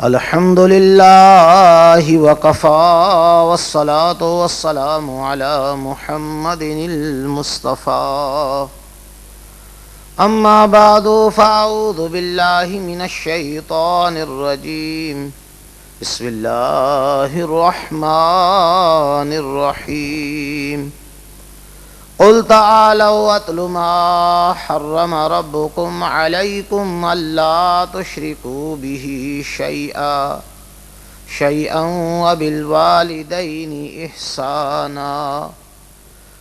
الحمد لله وكفى والصلاة والسلام على محمد المصطفى أما بعد فأعوذ بالله من الشيطان الرجيم بسم الله الرحمن الرحيم قل تعالوا أتل ما حرم ربكم عليكم ألا تشركوا به شيئا وبالوالدين إحسانا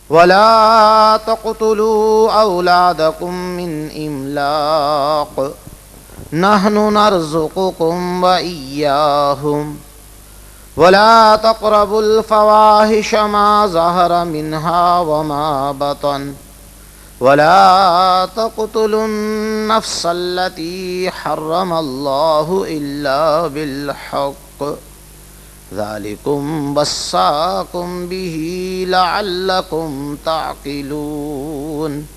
ولا تقتلوا أولادكم من إملاق نحن نرزقكم وإياهم ولا تقربوا الفواحش ما ظهر منها وما بطن ولا تقتلوا النفس التي حرم الله إلا بالحق ذلكم وصاكم به لعلكم تعقلون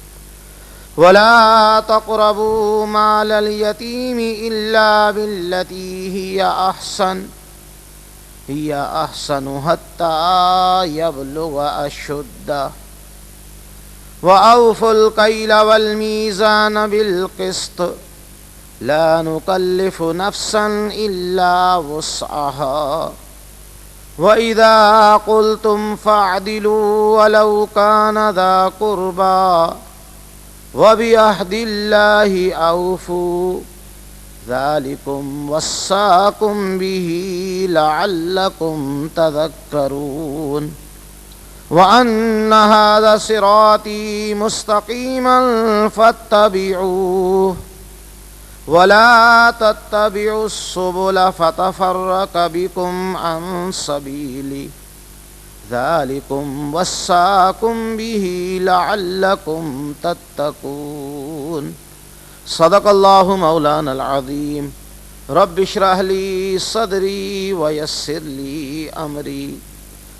ولا تقربوا مال اليتيم إلا بالتي هي أحسن حتى يبلغ أشده وأوفوا الكيل والميزان بالقسط لا نكلف نفسا إلا وسعها وإذا قلتم فاعدلوا ولو كان ذا قربى وبعهد الله أوفوا ذلكم وصاكم به لعلكم تذكرون وأن هذا صراطي مستقيما فاتبعوه ولا تتبعوا السبل فتفرق بكم عن سبيله ذلكم وصاكم به لعلكم تتقون صدق الله مولانا العظيم رب اشرح لي صدري ويسر لي أمري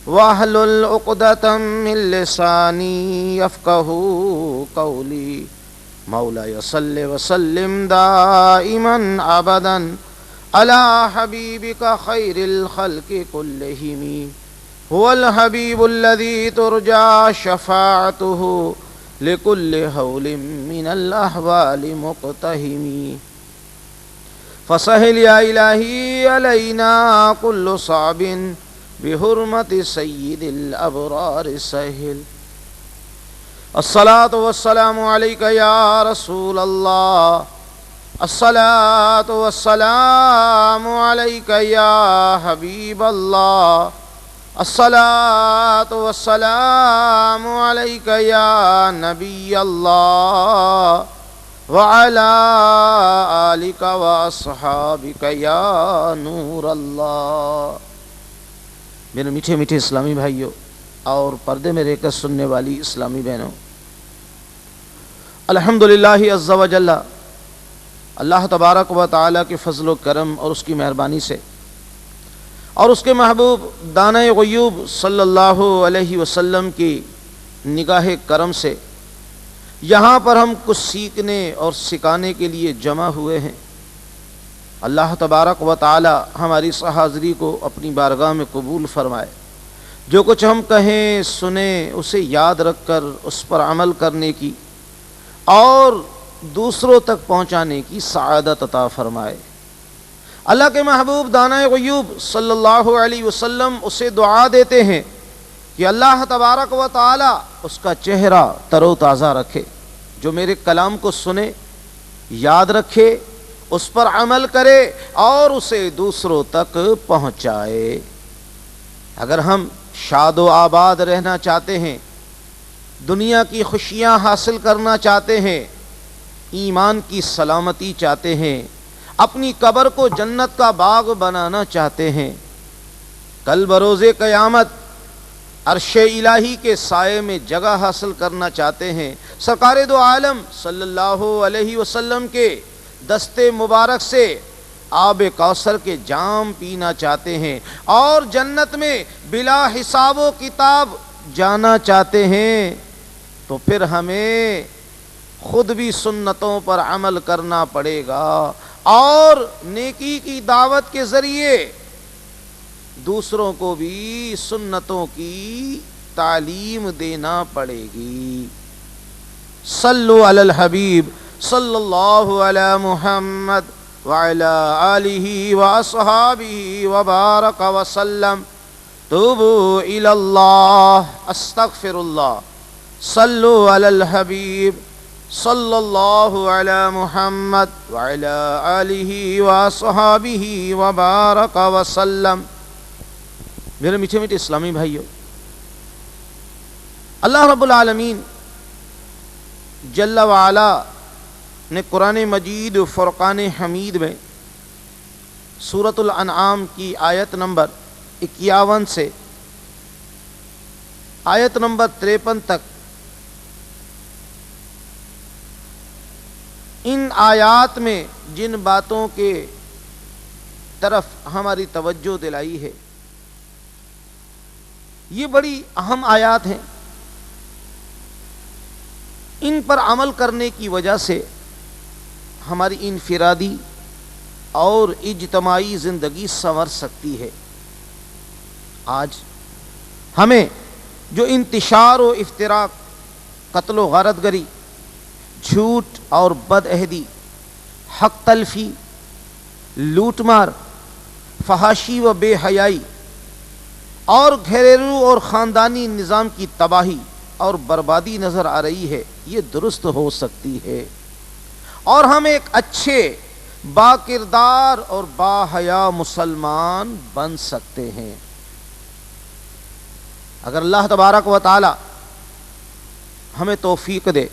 واحلل عقدة من لساني يفقهوا قولي مولاي صل وسلم دائما أبدا على حبيبك خير الخلق كلهم هو الحبيب الذي ترجى شفاعته لكل هول من الأحوال مقتهم فسهل يا إلهي علينا كل صعب بحرمة سيد الأبرار سهل الصلاة والسلام عليك يا رسول الله الصلاة والسلام عليك يا حبيب الله الصلاة والسلام عليك يا نبي الله وعلى آلك وأصحابك يا نور الله۔ میرے میٹھے میٹھے اسلامی بھائیوں اور پردے میں رہ کر سننے والی اسلامی بہنوں، الحمدللہ عز و جل، اللہ تبارک و تعالیٰ کے فضل و کرم اور اس کی مہربانی سے اور اس کے محبوب دانہ غیوب صلی اللہ علیہ وسلم کی نگاہ کرم سے یہاں پر ہم کچھ سیکھنے اور سکھانے کے لیے جمع ہوئے ہیں۔ اللہ تبارک و تعالی ہماری اس حاضری کو اپنی بارگاہ میں قبول فرمائے۔ جو کچھ ہم کہیں سنیں اسے یاد رکھ کر اس پر عمل کرنے کی اور دوسروں تک پہنچانے کی سعادت عطا فرمائے۔ اللہ کے محبوب دانہ غیوب صلی اللہ علیہ وسلم اسے دعا دیتے ہیں کہ اللہ تبارک و تعالی اس کا چہرہ تر و تازہ رکھے، جو میرے کلام کو سنے، یاد رکھے، اس پر عمل کرے اور اسے دوسروں تک پہنچائے۔ اگر ہم شاد و آباد رہنا چاہتے ہیں، دنیا کی خوشیاں حاصل کرنا چاہتے ہیں، ایمان کی سلامتی چاہتے ہیں، اپنی قبر کو جنت کا باغ بنانا چاہتے ہیں، کل بروز قیامت عرش الہی کے سائے میں جگہ حاصل کرنا چاہتے ہیں، سرکار دو عالم صلی اللہ علیہ وسلم کے دستے مبارک سے آب کوثر کے جام پینا چاہتے ہیں اور جنت میں بلا حساب و کتاب جانا چاہتے ہیں، تو پھر ہمیں خود بھی سنتوں پر عمل کرنا پڑے گا اور نیکی کی دعوت کے ذریعے دوسروں کو بھی سنتوں کی تعلیم دینا پڑے گی۔ صلو علی الحبیب صلی اللہ علی محمد وعلی آلہ واصحابہ وبارک وسلم۔ توبوا الی اللہ استغفر اللہ۔ صلو علی الحبیب صلی اللہ علی محمد وعلی آلہ واصحابہ وبارک وسلم۔ میرے میٹھے میٹھے اسلامی بھائیو، اللہ رب العالمین جل وعلا نے قرآن مجید فرقان حمید میں سورۃ الانعام کی آیت نمبر 51 سے آیت نمبر 53 تک ان آیات میں جن باتوں کے طرف ہماری توجہ دلائی ہے، یہ بڑی اہم آیات ہیں۔ ان پر عمل کرنے کی وجہ سے ہماری انفرادی اور اجتماعی زندگی سنور سکتی ہے۔ آج ہمیں جو انتشار و افتراق، قتل و غارت گری، جھوٹ اور بد عہدی، حق تلفی، لوٹ مار، فحاشی و بے حیائی اور گھریلو اور خاندانی نظام کی تباہی اور بربادی نظر آ رہی ہے، یہ درست ہو سکتی ہے اور ہم ایک اچھے، با کردار اور با حیا مسلمان بن سکتے ہیں اگر اللہ تبارک و تعالی ہمیں توفیق دے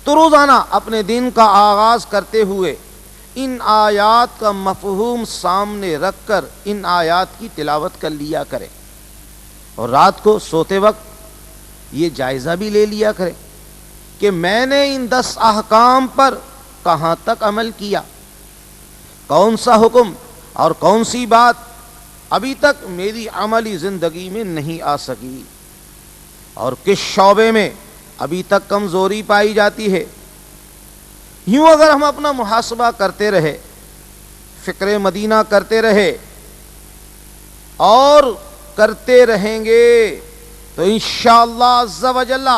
تو روزانہ اپنے دن کا آغاز کرتے ہوئے ان آیات کا مفہوم سامنے رکھ کر ان آیات کی تلاوت کر لیا کرے، اور رات کو سوتے وقت یہ جائزہ بھی لے لیا کرے کہ میں نے ان 10 احکام پر کہاں تک عمل کیا، کون سا حکم اور کون سی بات ابھی تک میری عملی زندگی میں نہیں آ سکی، اور کس شعبے میں ابھی تک کمزوری پائی جاتی ہے۔ یوں اگر ہم اپنا محاسبہ کرتے رہے، فکر مدینہ کرتے رہے اور کرتے رہیں گے تو انشاءاللہ عز و جل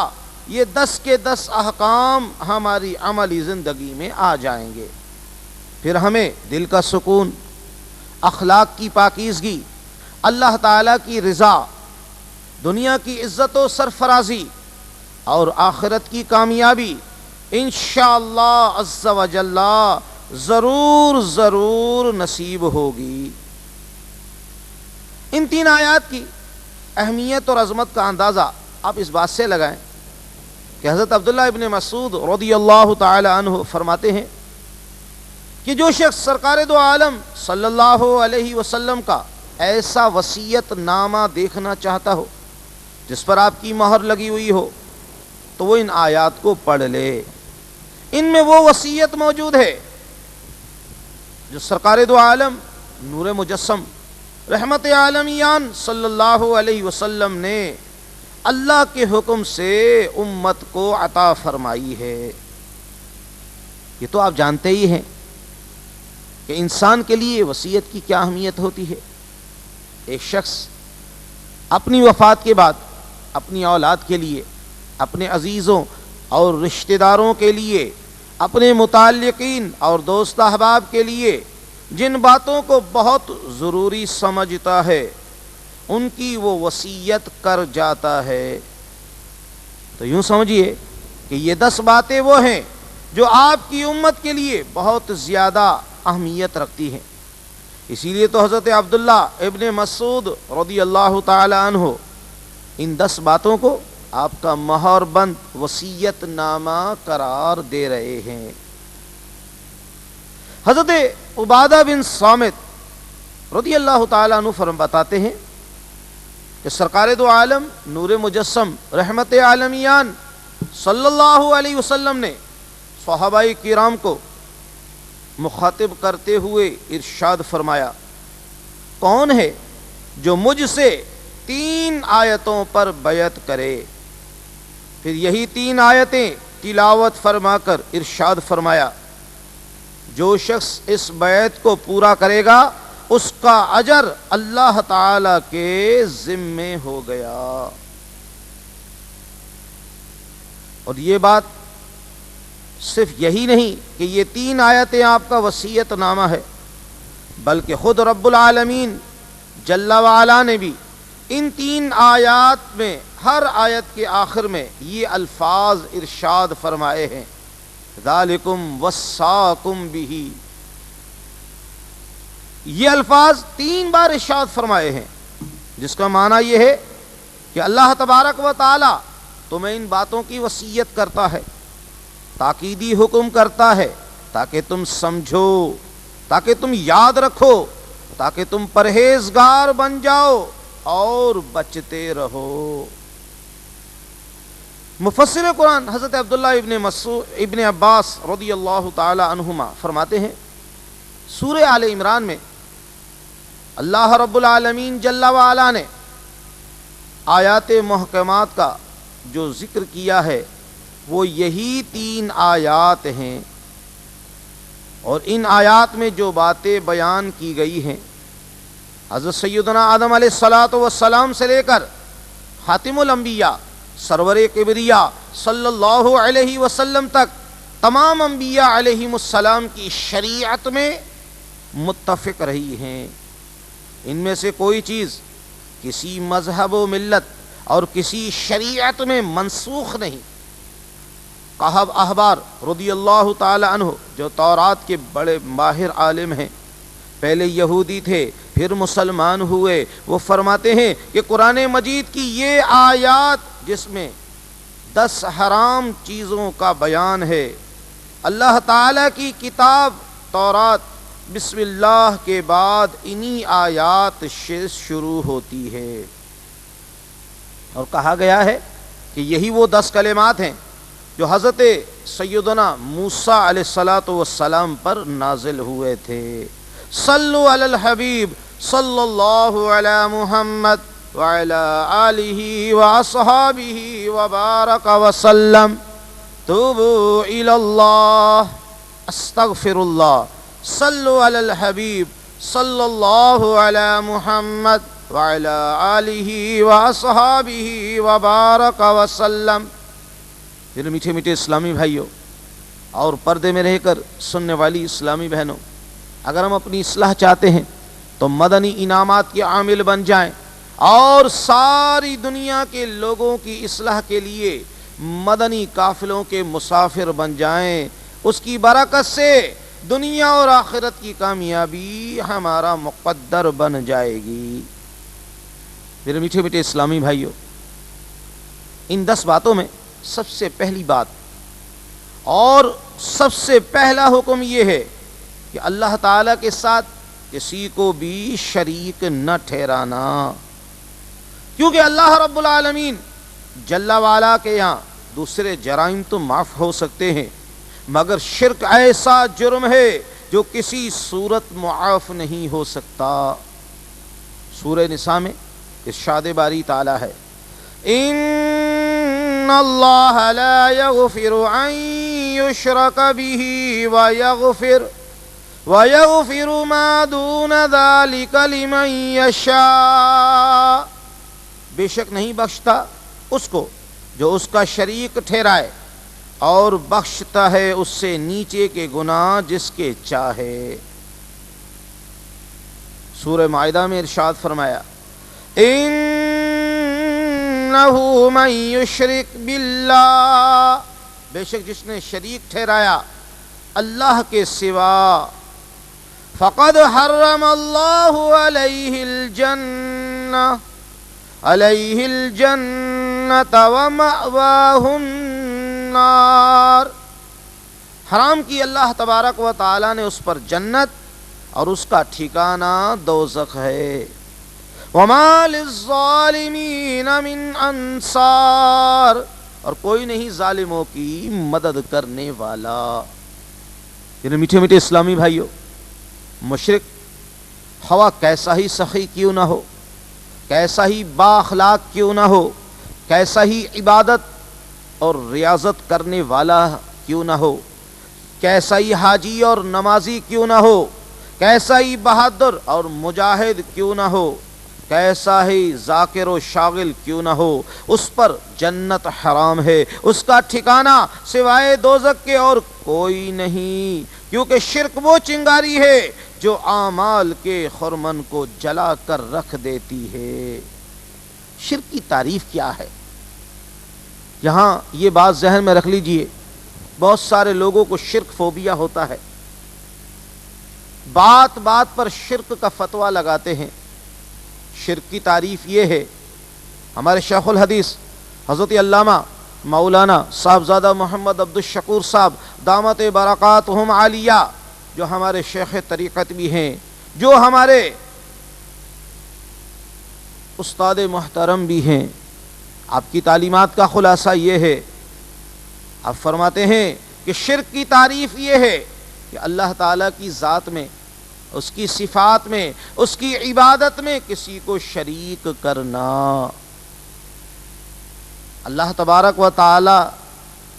یہ 10 کے 10 احکام ہماری عملی زندگی میں آ جائیں گے۔ پھر ہمیں دل کا سکون، اخلاق کی پاکیزگی، اللہ تعالیٰ کی رضا، دنیا کی عزت و سرفرازی اور آخرت کی کامیابی انشاءاللہ عز و جل ضرور ضرور نصیب ہوگی۔ ان 3 آیات کی اہمیت اور عظمت کا اندازہ آپ اس بات سے لگائیں کہ حضرت عبداللہ ابن مسعود رضی اللہ تعالی عنہ فرماتے ہیں کہ جو شخص سرکار دو عالم صلی اللہ علیہ وسلم کا ایسا وصیت نامہ دیکھنا چاہتا ہو جس پر آپ کی مہر لگی ہوئی ہو تو وہ ان آیات کو پڑھ لے۔ ان میں وہ وصیت موجود ہے جو سرکار دو عالم نور مجسم رحمت عالمیان صلی اللہ علیہ وسلم نے اللہ کے حکم سے امت کو عطا فرمائی ہے۔ یہ تو آپ جانتے ہی ہیں کہ انسان کے لیے وصیت کی کیا اہمیت ہوتی ہے۔ ایک شخص اپنی وفات کے بعد اپنی اولاد کے لیے، اپنے عزیزوں اور رشتہ داروں کے لیے، اپنے متعلقین اور دوست احباب کے لیے جن باتوں کو بہت ضروری سمجھتا ہے ان کی وہ وصیت کر جاتا ہے۔ تو یوں سمجھیے کہ یہ 10 باتیں وہ ہیں جو آپ کی امت کے لیے بہت زیادہ اہمیت رکھتی ہیں۔ اسی لیے تو حضرت عبداللہ ابن مسعود رضی اللہ تعالی عنہ ان 10 باتوں کو آپ کا مہر بند وصیت نامہ قرار دے رہے ہیں۔ حضرت عبادہ بن صامت رضی اللہ تعالیٰ عنہ بتاتے ہیں کہ سرکار دو عالم نور مجسم رحمت عالمیان صلی اللہ علیہ وسلم نے صحابہ کرام کو مخاطب کرتے ہوئے ارشاد فرمایا، کون ہے جو مجھ سے 3 آیتوں پر بیعت کرے؟ پھر یہی 3 آیتیں تلاوت فرما کر ارشاد فرمایا جو شخص اس بیعت کو پورا کرے گا اس کا اجر اللہ تعالی کے ذمے ہو گیا۔ اور یہ بات صرف یہی نہیں کہ یہ 3 آیتیں آپ کا وصیت نامہ ہے، بلکہ خود رب العالمین جل وعلا نے بھی ان 3 آیات میں ہر آیت کے آخر میں یہ الفاظ ارشاد فرمائے ہیں، ذالکم وصاکم بہ۔ یہ الفاظ 3 بار ارشاد فرمائے ہیں، جس کا معنی یہ ہے کہ اللہ تبارک و تعالی تمہیں ان باتوں کی وصیت کرتا ہے، تاکیدی حکم کرتا ہے تاکہ تم سمجھو، تاکہ تم یاد رکھو، تاکہ تم پرہیزگار بن جاؤ اور بچتے رہو۔ مفسر قرآن حضرت عبداللہ ابن عباس رضی اللہ تعالی عنہما فرماتے ہیں سورہ آل عمران میں اللہ رب العالمین جل وعلا نے آیات محکمات کا جو ذکر کیا ہے وہ یہی 3 آیات ہیں، اور ان آیات میں جو باتیں بیان کی گئی ہیں حضرت سیدنا آدم علیہ الصلوۃ والسلام سے لے کر خاتم الانبیاء سرور کبریا صلی اللہ علیہ وسلم تک تمام انبیاء علیہم السلام کی شریعت میں متفق رہی ہیں۔ ان میں سے کوئی چیز کسی مذہب و ملت اور کسی شریعت میں منسوخ نہیں۔ کہب احبار رضی اللہ تعالی عنہ جو تورات کے بڑے ماہر عالم ہیں، پہلے یہودی تھے پھر مسلمان ہوئے، وہ فرماتے ہیں کہ قرآن مجید کی یہ آیات جس میں 10 حرام چیزوں کا بیان ہے، اللہ تعالی کی کتاب تورات بسم اللہ کے بعد انہی آیات سے شروع ہوتی ہے، اور کہا گیا ہے کہ یہی وہ 10 کلمات ہیں جو حضرت سیدنا موسیٰ علیہ السلام پر نازل ہوئے تھے۔ صلو علی الحبیب صلی اللہ علی محمد وعلی آلہ واصحابہ وبارک وسلم۔ توبوا الی اللہ استغفر اللہ۔ صلو علی الحبیب صلی اللہ علی محمد وعلی آلہ واصحابہ وبارک وسلم۔ میرے میٹھے میٹھے اسلامی بھائیوں اور پردے میں رہ کر سننے والی اسلامی بہنوں، اگر ہم اپنی اصلاح چاہتے ہیں تو مدنی انعامات کے عامل بن جائیں اور ساری دنیا کے لوگوں کی اصلاح کے لیے مدنی قافلوں کے مسافر بن جائیں۔ اس کی برکت سے دنیا اور آخرت کی کامیابی ہمارا مقدر بن جائے گی۔ میرے میٹھے میٹھے اسلامی بھائیوں، ان 10 باتوں میں سب سے پہلی بات اور سب سے پہلا حکم یہ ہے کہ اللہ تعالیٰ کے ساتھ کسی کو بھی شریک نہ ٹھہرانا، کیونکہ اللہ رب العالمین جل وعلا کے یہاں دوسرے جرائم تو معاف ہو سکتے ہیں، مگر شرک ایسا جرم ہے جو کسی صورت معاف نہیں ہو سکتا۔ سورہ نساء میں ارشاد باری تعالیٰ ہے، ان اللہ لا یغفر ان یشرک بہ ویغفر ما دون ذلک لمن یشاء۔ بے شک نہیں بخشتا اس کو جو اس کا شریک ٹھہرائے، اور بخشتا ہے اس سے نیچے کے گناہ جس کے چاہے۔ سورہ مائدہ میں ارشاد فرمایا، انہ من یشرک باللہ، بے شک جس نے شریک ٹھہرایا اللہ کے سوا، فقد حرم اللہ علیہ الجنۃ ومأواہ النار، حرام کی اللہ تبارک و تعالی نے اس پر جنت اور اس کا ٹھکانہ دوزخ ہے۔ وما للظالمین من انصار، اور کوئی نہیں ظالموں کی مدد کرنے والا۔ میرے میٹھے میٹھے اسلامی بھائیوں، مشرک خواہ کیسا ہی سخی کیوں نہ ہو، کیسا ہی با اخلاق کیوں نہ ہو، کیسا ہی عبادت اور ریاضت کرنے والا کیوں نہ ہو، کیسا ہی حاجی اور نمازی کیوں نہ ہو، کیسا ہی بہادر اور مجاہد کیوں نہ ہو، کیسا ہی ذاکر و شاغل کیوں نہ ہو، اس پر جنت حرام ہے، اس کا ٹھکانہ سوائے دوزخ کے اور کوئی نہیں، کیونکہ شرک وہ چنگاری ہے جو اعمال کے خرمن کو جلا کر رکھ دیتی ہے۔ شرک کی تعریف کیا ہے؟ یہاں یہ بات ذہن میں رکھ لیجئے، بہت سارے لوگوں کو شرک فوبیا ہوتا ہے، بات بات پر شرک کا فتویٰ لگاتے ہیں۔ شرک کی تعریف یہ ہے، ہمارے شیخ الحدیث حضرت علامہ مولانا صاحبزادہ محمد عبد الشکور صاحب دامت برکاتہم عالیہ، جو ہمارے شیخ طریقت بھی ہیں، جو ہمارے استاد محترم بھی ہیں، آپ کی تعلیمات کا خلاصہ یہ ہے، آپ فرماتے ہیں کہ شرک کی تعریف یہ ہے کہ اللہ تعالیٰ کی ذات میں، اس کی صفات میں، اس کی عبادت میں کسی کو شریک کرنا۔ اللہ تبارک و تعالی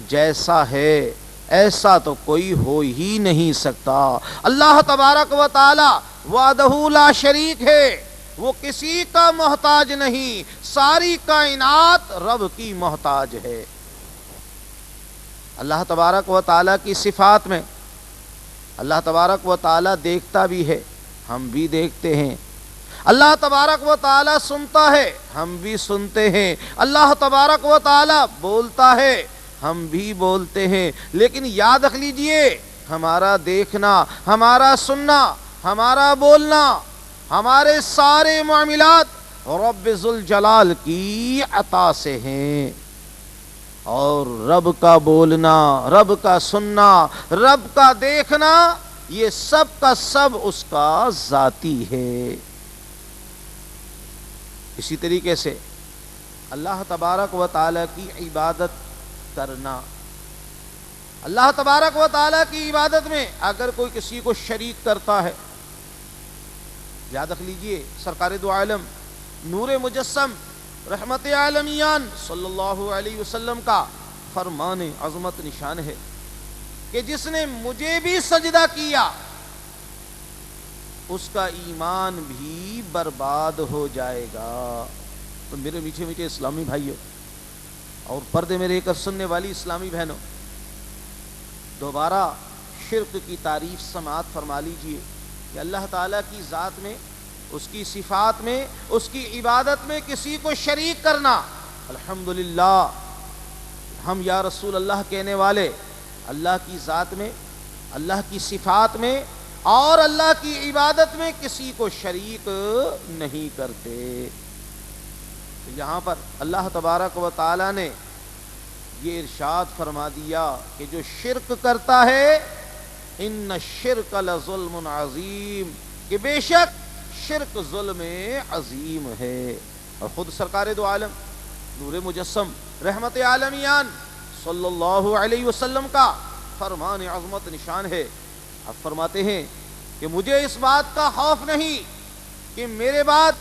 جیسا ہے ایسا تو کوئی ہو ہی نہیں سکتا۔ اللہ تبارک و تعالی وحدہ لا شریک ہے، وہ کسی کا محتاج نہیں، ساری کائنات رب کی محتاج ہے۔ اللہ تبارک و تعالی کی صفات میں، اللہ تبارک و تعالی دیکھتا بھی ہے، ہم بھی دیکھتے ہیں۔ اللہ تبارک و تعالی سنتا ہے، ہم بھی سنتے ہیں۔ اللہ تبارک و تعالی بولتا ہے، ہم بھی بولتے ہیں۔ لیکن یاد رکھ لیجئے، ہمارا دیکھنا، ہمارا سننا، ہمارا بولنا، ہمارے سارے معاملات رب ذوالجلال کی عطا سے ہیں، اور رب کا بولنا، رب کا سننا، رب کا دیکھنا، یہ سب کا سب اس کا ذاتی ہے۔ اسی طریقے سے اللہ تبارک و تعالی کی عبادت کرنا، اللہ تبارک و تعالی کی عبادت میں اگر کوئی کسی کو شریک کرتا ہے، یاد رکھ لیجئے سرکار دو عالم نور مجسم رحمت عالمیان صلی اللہ علیہ وسلم کا فرمان عظمت نشان ہے کہ جس نے مجھے بھی سجدہ کیا اس کا ایمان بھی برباد ہو جائے گا۔ تو میرے میٹھے میٹھے اسلامی بھائیوں اور پردے میں رہ کر سننے والی اسلامی بہنوں، دوبارہ شرک کی تعریف سماعت فرما لیجئے کہ اللہ تعالیٰ کی ذات میں، اس کی صفات میں، اس کی عبادت میں کسی کو شریک کرنا۔ الحمدللہ ہم یا رسول اللہ کہنے والے اللہ کی ذات میں، اللہ کی صفات میں اور اللہ کی عبادت میں کسی کو شریک نہیں کرتے۔ یہاں پر اللہ تبارک و تعالی نے یہ ارشاد فرما دیا کہ جو شرک کرتا ہے ان الشرک لظلم عظیم، کہ بے شک شرک ظلم عظیم ہے۔ اور خود سرکار دو عالم نور مجسم رحمت عالمیان صلی اللہ علیہ وسلم کا فرمان عظمت نشان ہے، اب فرماتے ہیں کہ مجھے اس بات کا خوف نہیں کہ میرے بعد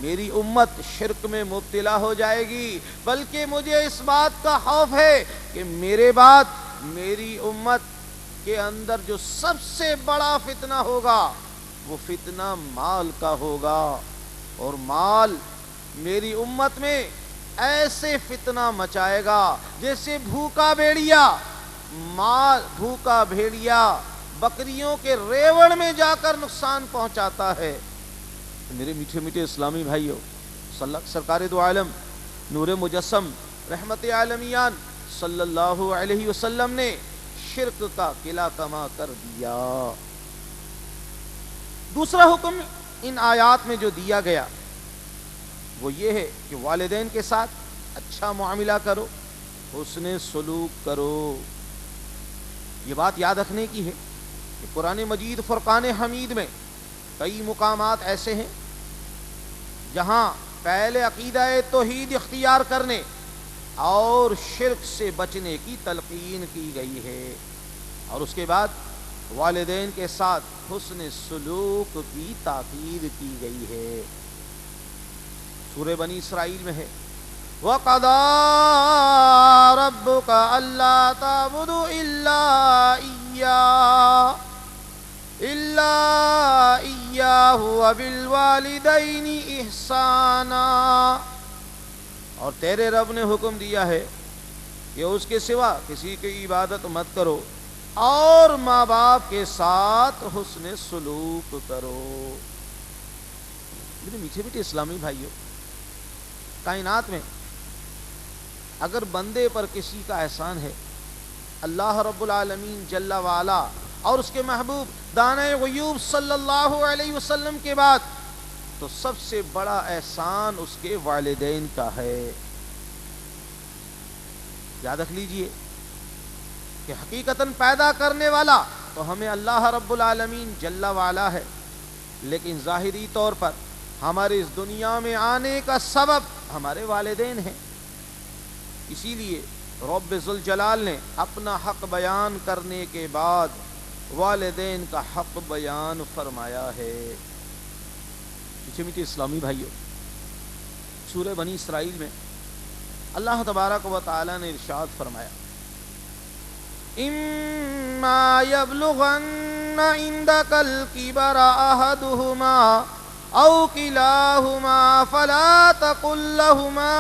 میری امت شرک میں مبتلا ہو جائے گی، بلکہ مجھے اس بات کا خوف ہے کہ میرے بعد میری امت کے اندر جو سب سے بڑا فتنہ ہوگا وہ فتنہ مال کا ہوگا، اور مال میری امت میں ایسے فتنہ مچائے گا جیسے بھوکا بھیڑیا بکریوں کے ریوڑ میں جا کر نقصان پہنچاتا ہے۔ میرے میٹھے میٹھے اسلامی بھائیوں، سرکار دو عالم نور مجسم رحمت عالمیان صلی اللہ علیہ وسلم نے شرک کا قلعہ کما کر دیا۔ دوسرا حکم ان آیات میں جو دیا گیا وہ یہ ہے کہ والدین کے ساتھ اچھا معاملہ کرو، حسن سلوک کرو۔ یہ بات یاد رکھنے کی ہے کہ قرآن مجید فرقان حمید میں کئی مقامات ایسے ہیں جہاں پہلے عقیدہ توحید اختیار کرنے اور شرک سے بچنے کی تلقین کی گئی ہے، اور اس کے بعد والدین کے ساتھ حسن سلوک کی تاکید کی گئی ہے۔ سورہ بنی اسرائیل میں ہے وَقَضَى رَبُّكَ أَلَّا تَعْبُدُوا إِلَّا إِيَّاهُ وَبِالْوَالِدَيْنِ إِحْسَانًا، اور تیرے رب نے حکم دیا ہے کہ اس کے سوا کسی کی عبادت مت کرو اور ماں باپ کے ساتھ حسن سلوک کرو۔ میرے میٹھے میٹھے اسلامی بھائیوں، کائنات میں اگر بندے پر کسی کا احسان ہے، اللہ رب العالمین جل وعلا اور اس کے محبوب دانۂ غیوب صلی اللہ علیہ وسلم کے بعد تو سب سے بڑا احسان اس کے والدین کا ہے۔ یاد رکھ لیجئے کہ حقیقتاً پیدا کرنے والا تو ہمیں اللہ رب العالمین جل وعلا ہے، لیکن ظاہری طور پر ہمارے اس دنیا میں آنے کا سبب ہمارے والدین ہیں۔ اسی لیے رب ذوالجلال نے اپنا حق بیان کرنے کے بعد والدین کا حق بیان فرمایا ہے۔ میٹھے میٹھے اسلامی بھائیوں، سورہ بنی اسرائیل میں اللہ تبارک و تعالی نے ارشاد فرمایا، اِمَّا يَبْلُغَنَّ عِندَكَ الْكِبَرَ أَحَدُهُمَا أَوْ كِلَاهُمَا فَلَا تَقُل لَّهُمَا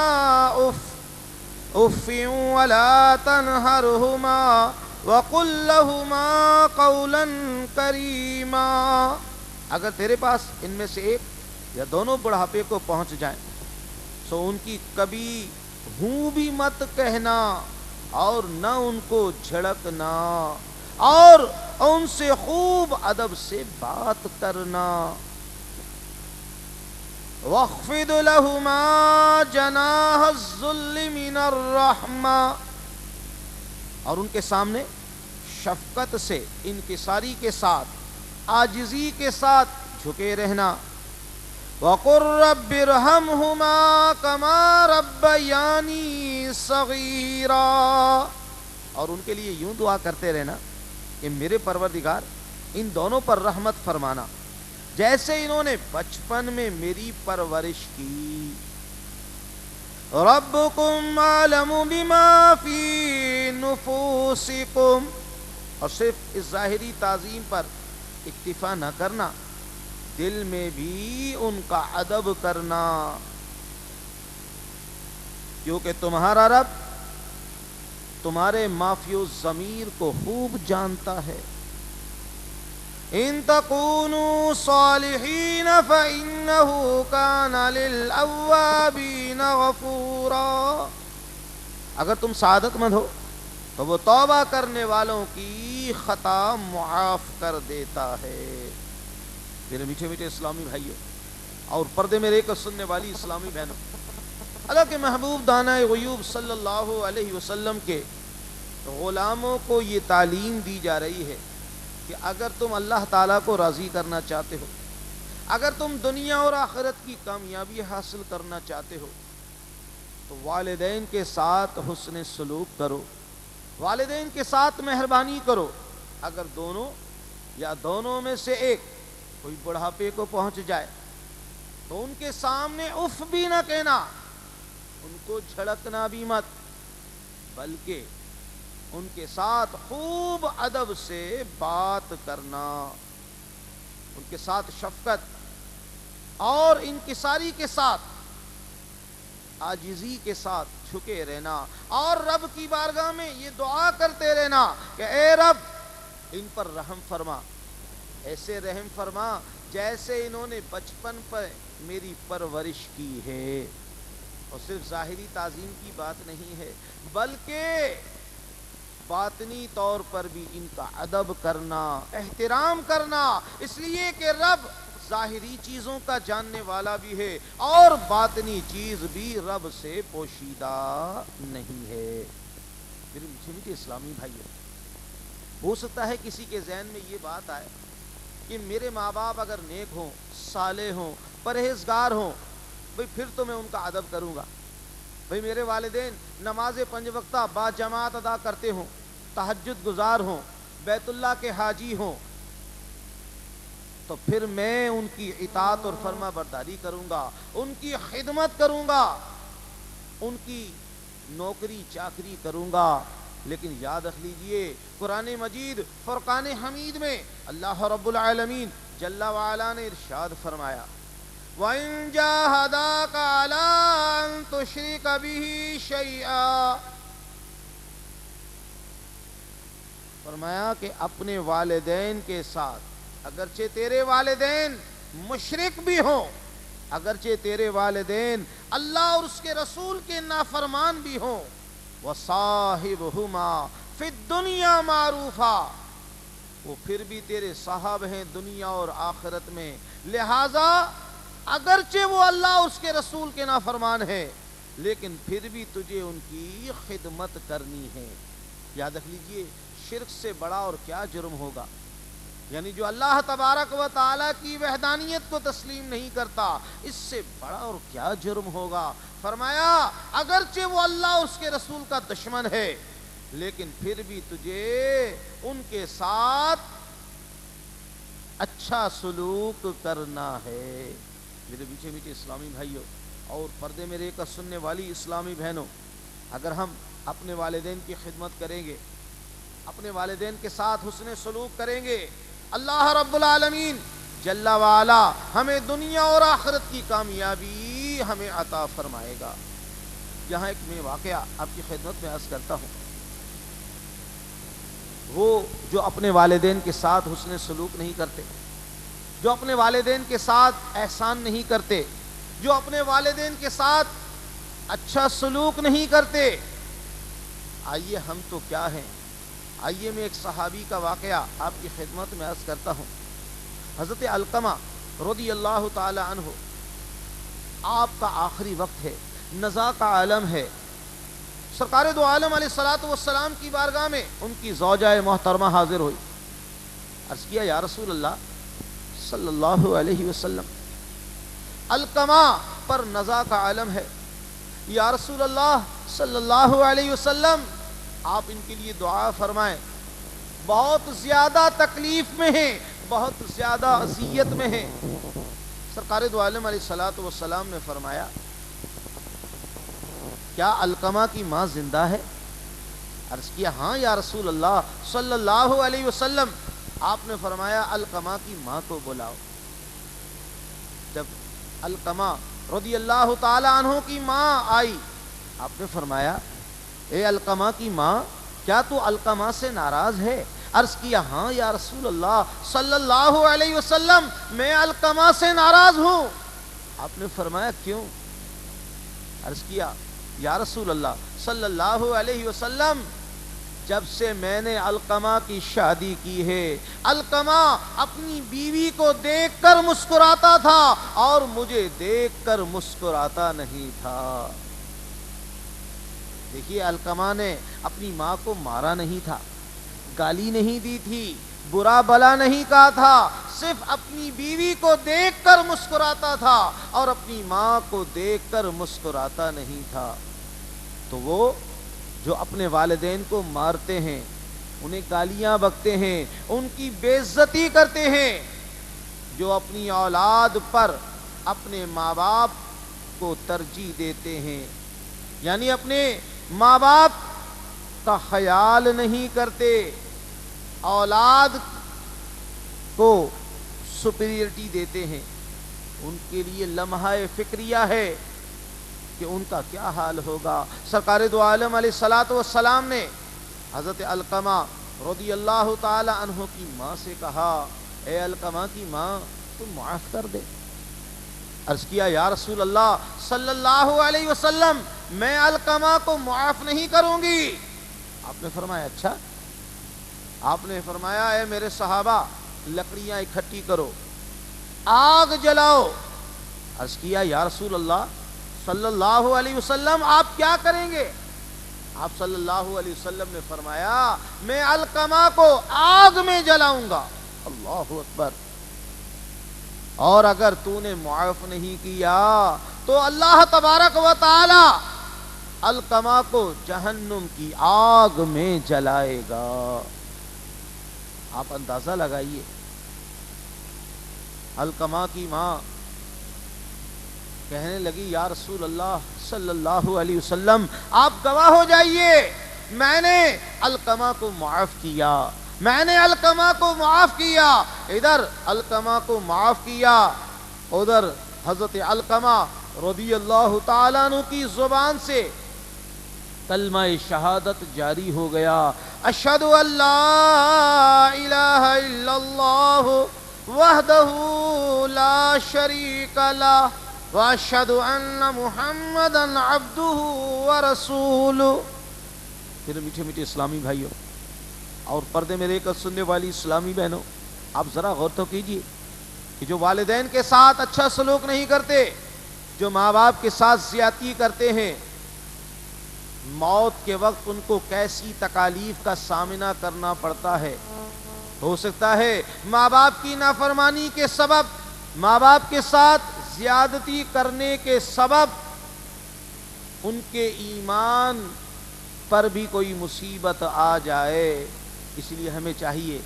اُفٍّ وَلَا تَنْهَرْهُمَا وَقُل لَّهُمَا قَوْلًا كَرِيمًا، اگر تیرے پاس ان میں سے ایک یا دونوں بڑھاپے کو پہنچ جائیں تو ان کی کبھی ہوں بھی مت کہنا اور نہ ان کو جھڑکنا، اور ان سے خوب ادب سے بات کرنا۔ وَاخْفِضْ لَهُمَا جَنَاحَ الذُّلِّ مِنَ الرَّحْمَةِ، اور ان کے سامنے شفقت سے، انکساری کے ساتھ، عاجزی کے ساتھ جھکے رہنا۔ وَقُلْ رَبِّ ارْحَمْهُمَا كَمَا رَبَّيَانِي صَغِيرًا، اور ان کے لیے یوں دعا کرتے رہنا کہ میرے پروردگار ان دونوں پر رحمت فرمانا جیسے انہوں نے بچپن میں میری پرورش کی۔ رَبُّكُمْ أَعْلَمُ بِمَا فِي نُفُوسِكُمْ، اور صرف اس ظاہری تعظیم پر اکتفا نہ کرنا، دل میں بھی ان کا ادب کرنا، کیونکہ تمہارا رب تمہارے مافی الضمیر کو خوب جانتا ہے۔ ان تکونوا صالحین فإنہ کان للأوابین غفورا، اگر تم سعادت مند ہو تو وہ توبہ کرنے والوں کی خطا معاف کر دیتا ہے۔ میرے میٹھے میٹھے اسلامی بھائیوں اور پردے میں رہ کر سننے والی اسلامی بہنوں، اللہ کے محبوب دانۂ غیوب صلی اللہ علیہ وسلم کے غلاموں کو یہ تعلیم دی جا رہی ہے کہ اگر تم اللہ تعالیٰ کو راضی کرنا چاہتے ہو، اگر تم دنیا اور آخرت کی کامیابی حاصل کرنا چاہتے ہو تو والدین کے ساتھ حسن سلوک کرو، والدین کے ساتھ مہربانی کرو۔ اگر دونوں یا دونوں میں سے ایک کوئی بڑھاپے کو پہنچ جائے تو ان کے سامنے اف بھی نہ کہنا، ان کو جھڑکنا بھی مت، بلکہ ان کے ساتھ خوب ادب سے بات کرنا، ان کے ساتھ شفقت اور انکساری کے ساتھ، عاجزی کے ساتھ جھکے رہنا، اور رب کی بارگاہ میں یہ دعا کرتے رہنا کہ اے رب ان پر رحم فرما، ایسے رحم فرما جیسے انہوں نے بچپن پر میری پرورش کی ہے۔ اور صرف ظاہری تعظیم کی بات نہیں ہے، بلکہ باطنی طور پر بھی ان کا ادب کرنا، احترام کرنا، اس لیے کہ رب ظاہری چیزوں کا جاننے والا بھی ہے اور باطنی چیز بھی رب سے پوشیدہ نہیں ہے۔ میرے میٹھے اسلامی بھائیوں، ہو سکتا ہے کسی کے ذہن میں یہ بات آئے کہ میرے ماں باپ اگر نیک ہوں، صالح ہوں، پرہیزگار ہوں، بھئی پھر تو میں ان کا ادب کروں گا۔ بھئی میرے والدین نماز 5 وقتہ با جماعت ادا کرتے ہوں، تہجد گزار ہوں، بیت اللہ کے حاجی ہوں، تو پھر میں ان کی اطاعت اور فرما برداری کروں گا، ان کی خدمت کروں گا۔ ان کی نوکری چاکری کروں گا، لیکن یاد رکھ لیجئے قرآن مجید فرقان حمید میں اللہ رب العالمین جل وعلا نے ارشاد فرمایا وَإِن جَاهَدَاكَ عَلَىٰ أَن تُشْرِكَ بِهِ شَيْئًا، فرمایا کہ اپنے والدین کے ساتھ، اگرچہ تیرے والدین مشرک بھی ہوں، اگرچہ تیرے والدین اللہ اور اس کے رسول کے نافرمان بھی ہوں، وَصَاحِبْهُمَا فِي الدُّنْيَا مَعْرُوفًا، وہ پھر بھی تیرے صاحب ہیں دنیا اور آخرت میں، لہذا اگرچہ وہ اللہ اور اس کے رسول کے نافرمان ہے لیکن پھر بھی تجھے ان کی خدمت کرنی ہے۔ یاد رکھ لیجئے شرک سے بڑا اور کیا جرم ہوگا، یعنی جو اللہ تبارک و تعالی کی وحدانیت کو تسلیم نہیں کرتا، اس سے بڑا اور کیا جرم ہوگا۔ فرمایا اگرچہ وہ اللہ اور اس کے رسول کا دشمن ہے لیکن پھر بھی تجھے ان کے ساتھ اچھا سلوک کرنا ہے۔ میرے میٹھے میٹھے اسلامی بھائیوں اور پردے میں رہ کر سننے والی اسلامی بہنوں، اگر ہم اپنے والدین کی خدمت کریں گے، اپنے والدین کے ساتھ حسن سلوک کریں گے، اللہ رب العالمین جل وعلا ہمیں دنیا اور آخرت کی کامیابی ہمیں عطا فرمائے گا۔ یہاں ایک میں واقعہ آپ کی خدمت میں عرض کرتا ہوں، وہ جو اپنے والدین کے ساتھ حسن سلوک نہیں کرتے، جو اپنے والدین کے ساتھ احسان نہیں کرتے، جو اپنے والدین کے ساتھ اچھا سلوک نہیں کرتے، آئیے ہم تو کیا ہیں۔ آئیے میں ایک صحابی کا واقعہ آپ کی خدمت میں عرض کرتا ہوں۔ حضرت علقمہ رضی اللہ تعالی عنہ، آپ کا آخری وقت ہے، نزا کا عالم ہے، سرکار دو عالم علیہ الصلوۃ والسلام کی بارگاہ میں ان کی زوجہ محترمہ حاضر ہوئی، عرض کیا یا رسول اللہ صلی اللہ علیہ وسلم، علقمہ پر نزا کا عالم ہے، یا رسول اللہ صلی اللہ علیہ وسلم آپ ان کے لیے دعا فرمائیں، بہت زیادہ تکلیف میں ہیں، بہت زیادہ اذیت میں ہیں۔ سرکار دو عالم علیہ الصلوۃ والسلام نے فرمایا کیا علقمہ کی ماں زندہ ہے؟ عرض کیا ہاں یا رسول اللہ صلی اللہ علیہ وسلم۔ آپ نے فرمایا علقمہ کی ماں کو بلاؤ۔ جب علقمہ رضی اللہ تعالی عنہ کی ماں آئی، آپ نے فرمایا اے علقمہ کی ماں، کیا تو علقمہ سے ناراض ہے؟ عرض کیا ہاں یا رسول اللہ صلی اللہ علیہ وسلم، میں علقمہ سے ناراض ہوں۔ آپ نے فرمایا کیوں؟ عرض کیا یا رسول اللہ صلی اللہ علیہ وسلم، جب سے میں نے علقمہ کی شادی کی ہے، علقمہ اپنی بیوی کو دیکھ کر مسکراتا تھا اور مجھے دیکھ کر مسکراتا نہیں تھا۔ دیکھیے علقمہ نے اپنی ماں کو مارا نہیں تھا، گالی نہیں دی تھی، برا بلا نہیں کہا تھا، صرف اپنی بیوی کو دیکھ کر مسکراتا تھا اور اپنی ماں کو دیکھ کر مسکراتا نہیں تھا۔ تو وہ جو اپنے والدین کو مارتے ہیں، انہیں گالیاں بکتے ہیں، ان کی بے عزتی کرتے ہیں، جو اپنی اولاد پر اپنے ماں باپ کو ترجیح دیتے ہیں، یعنی اپنے ماں باپ کا خیال نہیں کرتے، اولاد کو سپیریئرٹی دیتے ہیں، ان کے لیے لمحہ فکریہ ہے کہ ان کا کیا حال ہوگا۔ سرکار دو عالم علیہ الصلوۃ والسلام نے حضرت علقمہ رضی اللہ تعالی عنہ کی ماں سے کہا اے علقمہ کی ماں، تم معاف کر دے۔ عرض کیا یا رسول اللہ صلی اللہ علیہ وسلم، میں علقمہ کو معاف نہیں کروں گی۔ آپ نے فرمایا اچھا؟ آپ نے فرمایا اے میرے صحابہ، لکڑیاں اکٹھی کرو، آگ جلاؤ۔ عرض کیا یا رسول اللہ صلی اللہ علیہ وسلم، آپ کیا کریں گے؟ آپ صلی اللہ علیہ وسلم نے فرمایا میں علقمہ کو آگ میں جلاؤں گا۔ اللہ اکبر۔ اور اگر تو نے معاف نہیں کیا تو اللہ تبارک و تعالی علقمہ کو جہنم کی آگ میں جلائے گا۔ آپ اندازہ لگائیے، علقمہ کی ماں کہنے لگی یا رسول اللہ صلی اللہ علیہ وسلم آپ گواہ ہو جائیے، میں نے علقمہ کو معاف کیا، میں نے علقمہ کو معاف کیا۔ ادھر علقمہ کو معاف کیا، ادھر حضرت علقمہ رضی اللہ تعالیٰ عنہ کی زبان سے کلمہ شہادت جاری ہو گیا، اشہد ان لا الہ الا اللہ وحدہ لا شریک لہ واشہد ان محمدا عبدہ ورسولہ۔ پھر میٹھے میٹھے اسلامی بھائیوں اور پردے میں رہ کر سننے والی اسلامی بہنوں، آپ ذرا غور تو کیجئے کہ جو والدین کے ساتھ اچھا سلوک نہیں کرتے، جو ماں باپ کے ساتھ زیادتی کرتے ہیں، موت کے وقت ان کو کیسی تکالیف کا سامنا کرنا پڑتا ہے۔ ہو سکتا ہے ماں باپ کی نافرمانی کے سبب، ماں باپ کے ساتھ زیادتی کرنے کے سبب ان کے ایمان پر بھی کوئی مصیبت آ جائے۔ اس لیے ہمیں چاہیے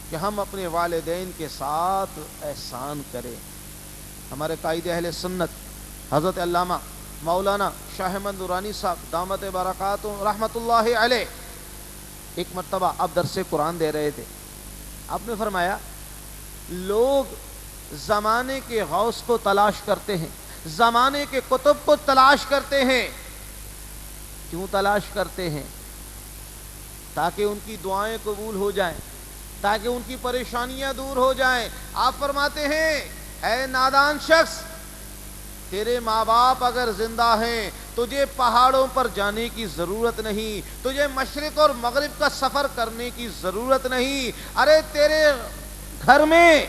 کہ ہم اپنے والدین کے ساتھ احسان کریں۔ ہمارے قائد اہل سنت حضرت علامہ مولانا شاہ احمد نورانی صاحب دامت برکاتہ رحمت اللہ علیہ ایک مرتبہ اب درس قرآن دے رہے تھے، آپ نے فرمایا لوگ زمانے کے غوث کو تلاش کرتے ہیں، زمانے کے کتب کو تلاش کرتے ہیں۔ کیوں تلاش کرتے ہیں؟ تاکہ ان کی دعائیں قبول ہو جائیں، تاکہ ان کی پریشانیاں دور ہو جائیں۔ آپ فرماتے ہیں اے نادان شخص، تیرے ماں باپ اگر زندہ ہیں تجھے پہاڑوں پر جانے کی ضرورت نہیں، تجھے مشرق اور مغرب کا سفر کرنے کی ضرورت نہیں۔ ارے تیرے گھر میں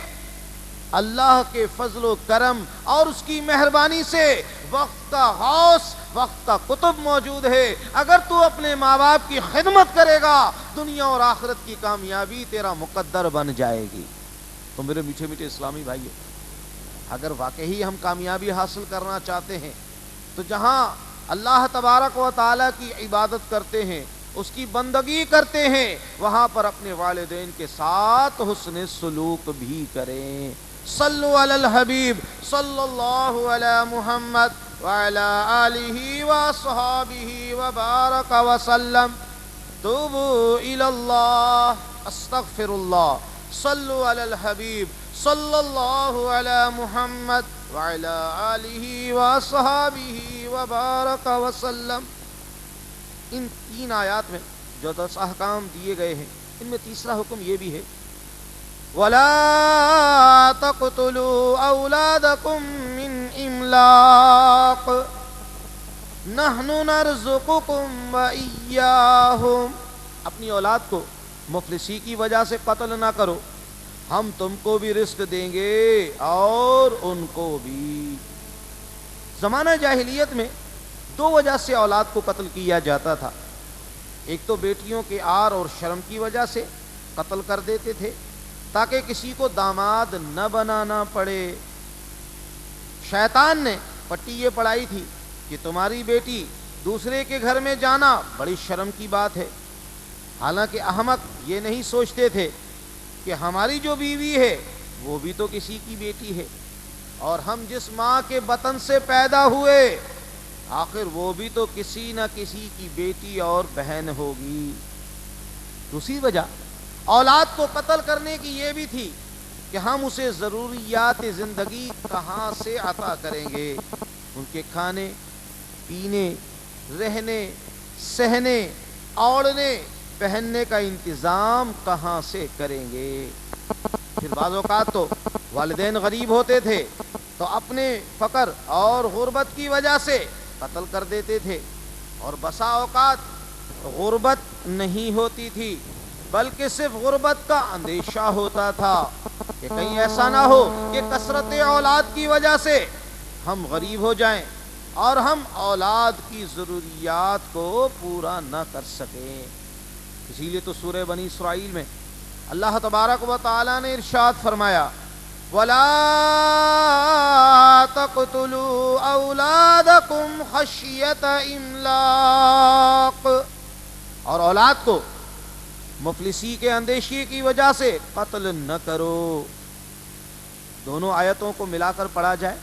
اللہ کے فضل و کرم اور اس کی مہربانی سے وقت کا غوث، وقت کا قطب موجود ہے۔ اگر تو اپنے ماں باپ کی خدمت کرے گا، دنیا اور آخرت کی کامیابی تیرا مقدر بن جائے گی۔ تو میرے میٹھے میٹھے اسلامی بھائیو، اگر واقعی ہم کامیابی حاصل کرنا چاہتے ہیں تو جہاں اللہ تبارک و تعالیٰ کی عبادت کرتے ہیں، اس کی بندگی کرتے ہیں، وہاں پر اپنے والدین کے ساتھ حسن سلوک بھی کریں۔ صلو علی الحبیب صلی اللہ علی محمد وعلی آلہ وصحابہ وبارک وسلم۔ توبوا الی اللہ استغفر اللہ۔ صلو علی الحبیب صلی اللہ علی محمد وعلی آلہ وصحابہ وبارک وسلم۔ ان تین آیات میں جو 10 احکام دیے گئے ہیں، ان میں تیسرا حکم یہ بھی ہے وَلَا تَقْتُلُوا أَوْلَادَكُم مِّنْ إِمْلَاقٍ نَحْنُ نَرْزُقُكُمْ وَإِيَّاهُمْ۔ اپنی اولاد کو مفلسی کی وجہ سے قتل نہ کرو، ہم تم کو بھی رزق دیں گے اور ان کو بھی۔ زمانہ جاہلیت میں 2 وجہ سے اولاد کو قتل کیا جاتا تھا۔ ایک تو بیٹیوں کے عار اور شرم کی وجہ سے قتل کر دیتے تھے تاکہ کسی کو داماد نہ بنانا پڑے۔ شیطان نے پٹی یہ پڑھائی تھی کہ تمہاری بیٹی دوسرے کے گھر میں جانا بڑی شرم کی بات ہے۔ حالانکہ احمق یہ نہیں سوچتے تھے کہ ہماری جو بیوی ہے وہ بھی تو کسی کی بیٹی ہے، اور ہم جس ماں کے بطن سے پیدا ہوئے آخر وہ بھی تو کسی نہ کسی کی بیٹی اور بہن ہوگی۔ دوسری وجہ اولاد کو قتل کرنے کی یہ بھی تھی کہ ہم اسے ضروریات زندگی کہاں سے عطا کریں گے، ان کے کھانے پینے، رہنے، سہنے، اوڑھنے، پہننے کا انتظام کہاں سے کریں گے۔ پھر بعض اوقات تو والدین غریب ہوتے تھے تو اپنے فقر اور غربت کی وجہ سے قتل کر دیتے تھے، اور بسا اوقات غربت نہیں ہوتی تھی بلکہ صرف غربت کا اندیشہ ہوتا تھا کہ کہیں ایسا نہ ہو کہ کثرت اولاد کی وجہ سے ہم غریب ہو جائیں اور ہم اولاد کی ضروریات کو پورا نہ کر سکیں۔ اسی لیے تو سورہ بنی اسرائیل میں اللہ تبارک و تعالی نے ارشاد فرمایا وَلَا تَقْتُلُوا أَوْلَادَكُمْ خَشْيَةَ إِمْلَاقٍ، اور اولاد کو مفلسی کے اندیشے کی وجہ سے قتل نہ کرو۔ دونوں آیتوں کو ملا کر پڑھا جائے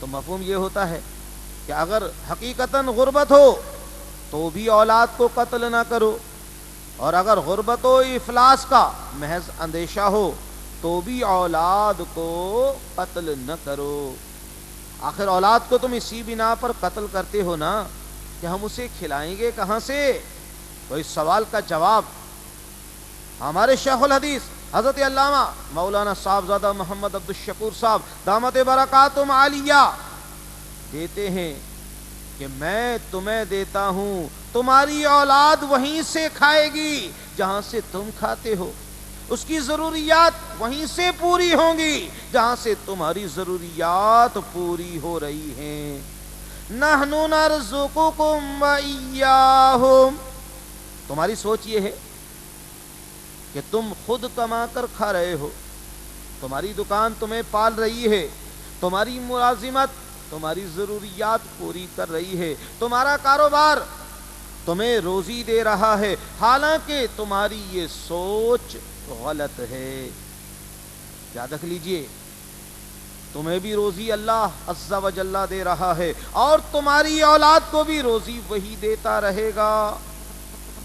تو مفہوم یہ ہوتا ہے کہ اگر حقیقتاً غربت ہو تو بھی اولاد کو قتل نہ کرو، اور اگر غربت و افلاس کا محض اندیشہ ہو تو بھی اولاد کو قتل نہ کرو۔ آخر اولاد کو تم اسی بنا پر قتل کرتے ہو نا کہ ہم اسے کھلائیں گے کہاں سے؟ تو اس سوال کا جواب ہمارے شیخ الحدیث حضرت علامہ مولانا صاحبزادہ محمد عبدالشکور صاحب دامت برکاتہم عالیہ دیتے ہیں کہ میں تمہیں دیتا ہوں، تمہاری اولاد وہیں سے کھائے گی جہاں سے تم کھاتے ہو، اس کی ضروریات وہیں سے پوری ہوں گی جہاں سے تمہاری ضروریات پوری ہو رہی ہیں۔ نحن نرزقکم وإیاہم، تمہاری سوچ یہ ہے کہ تم خود کما کر کھا رہے ہو، تمہاری دکان تمہیں پال رہی ہے، تمہاری ملازمت تمہاری ضروریات پوری کر رہی ہے، تمہارا کاروبار تمہیں روزی دے رہا ہے، حالانکہ تمہاری یہ سوچ غلط ہے۔ یاد رکھ لیجئے، تمہیں بھی روزی اللہ عز و جل دے رہا ہے اور تمہاری اولاد کو بھی روزی وہی دیتا رہے گا۔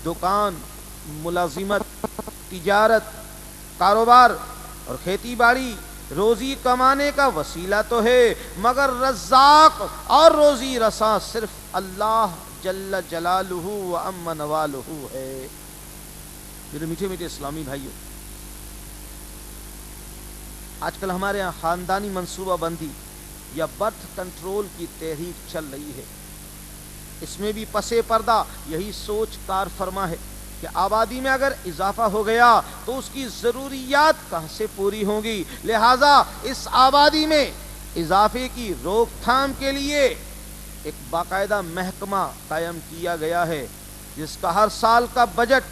دکان، ملازمت، تجارت، کاروبار اور کھیتی باڑی روزی کمانے کا وسیلہ تو ہے، مگر رزاق اور روزی رساں صرف اللہ جل جلالہ و عم نوالہ ہے۔ میرے میٹھے میٹھے اسلامی بھائیوں، آج کل ہمارے ہاں خاندانی منصوبہ بندی یا برتھ کنٹرول کی تحریک چل رہی ہے، اس میں بھی پس پردہ یہی سوچ کار فرما ہے کہ آبادی میں اگر اضافہ ہو گیا تو اس کی ضروریات کہاں سے پوری ہوں گی، لہٰذا اس آبادی میں اضافے کی روک تھام کے لیے ایک باقاعدہ محکمہ قائم کیا گیا ہے جس کا ہر سال کا بجٹ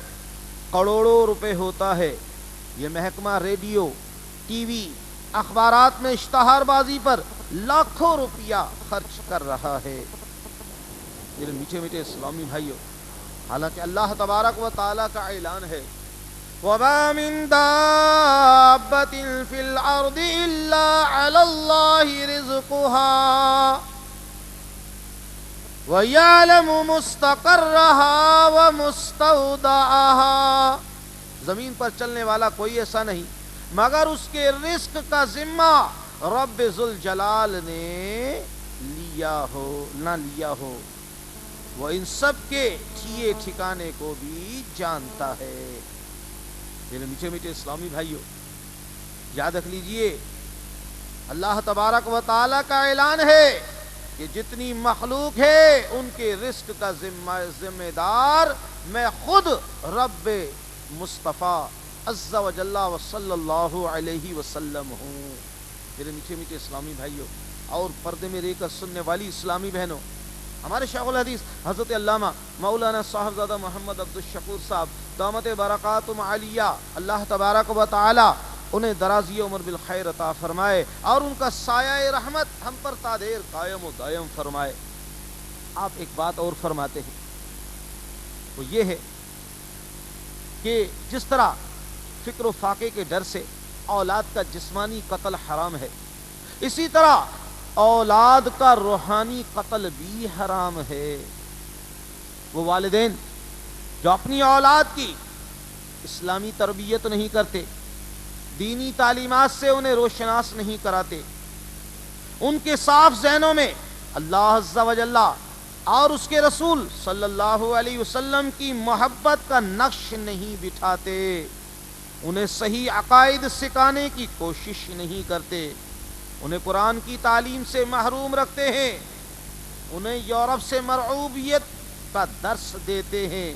کروڑوں روپے ہوتا ہے۔ یہ محکمہ ریڈیو، ٹی وی، اخبارات میں اشتہار بازی پر لاکھوں روپیہ خرچ کر رہا ہے۔ میرے میٹھے میٹھے اسلامی بھائیوں، حالانکہ اللہ تبارک و تعالیٰ کا اعلان ہے وَمَا مِن دَابَّةٍ فِي الْأَرْضِ إِلَّا عَلَى اللَّهِ رِزْقُهَا وَيَعْلَمُ مُسْتَقَرَّهَا وَمُسْتَوْدَعَهَا، زمین پر چلنے والا کوئی ایسا نہیں مگر اس کے رزق کا ذمہ رب ذوالجلال نے نہ لیا ہو، وہ ان سب کے ٹھیے ٹھکانے کو بھی جانتا ہے۔ میرے میٹھے میٹھے اسلامی بھائیوں، یاد رکھ لیجئے، اللہ تبارک و تعالیٰ کا اعلان ہے کہ جتنی مخلوق ہے ان کے رزق کا ذمہ دار میں خود رب مصطفیٰ عز و جل و صلی اللہ علیہ وسلم ہوں۔ میرے میٹھے میٹھے اسلامی بھائیوں اور پردے میں رہ کر سننے والی اسلامی بہنوں، ہمارے شیخ الحدیث حضرت علامہ مولانا صاحبزادہ محمد عبدالشکور صاحب دامت برکاتہم عالیہ، اللہ تبارک و تعالی انہیں درازی عمر بالخیر عطا فرمائے اور ان کا سایہ رحمت ہم پر تا دیر قائم و دائم فرمائے۔ آپ ایک بات اور فرماتے ہیں، وہ یہ ہے کہ جس طرح فکر و فاقے کے ڈر سے اولاد کا جسمانی قتل حرام ہے، اسی طرح اولاد کا روحانی قتل بھی حرام ہے۔ وہ والدین جو اپنی اولاد کی اسلامی تربیت نہیں کرتے، دینی تعلیمات سے انہیں روشناس نہیں کراتے، ان کے صاف ذہنوں میں اللہ عز و جل اور اس کے رسول صلی اللہ علیہ وسلم کی محبت کا نقش نہیں بٹھاتے، انہیں صحیح عقائد سکھانے کی کوشش نہیں کرتے، انہیں قرآن کی تعلیم سے محروم رکھتے ہیں، انہیں یورپ سے مرعوبیت کا درس دیتے ہیں،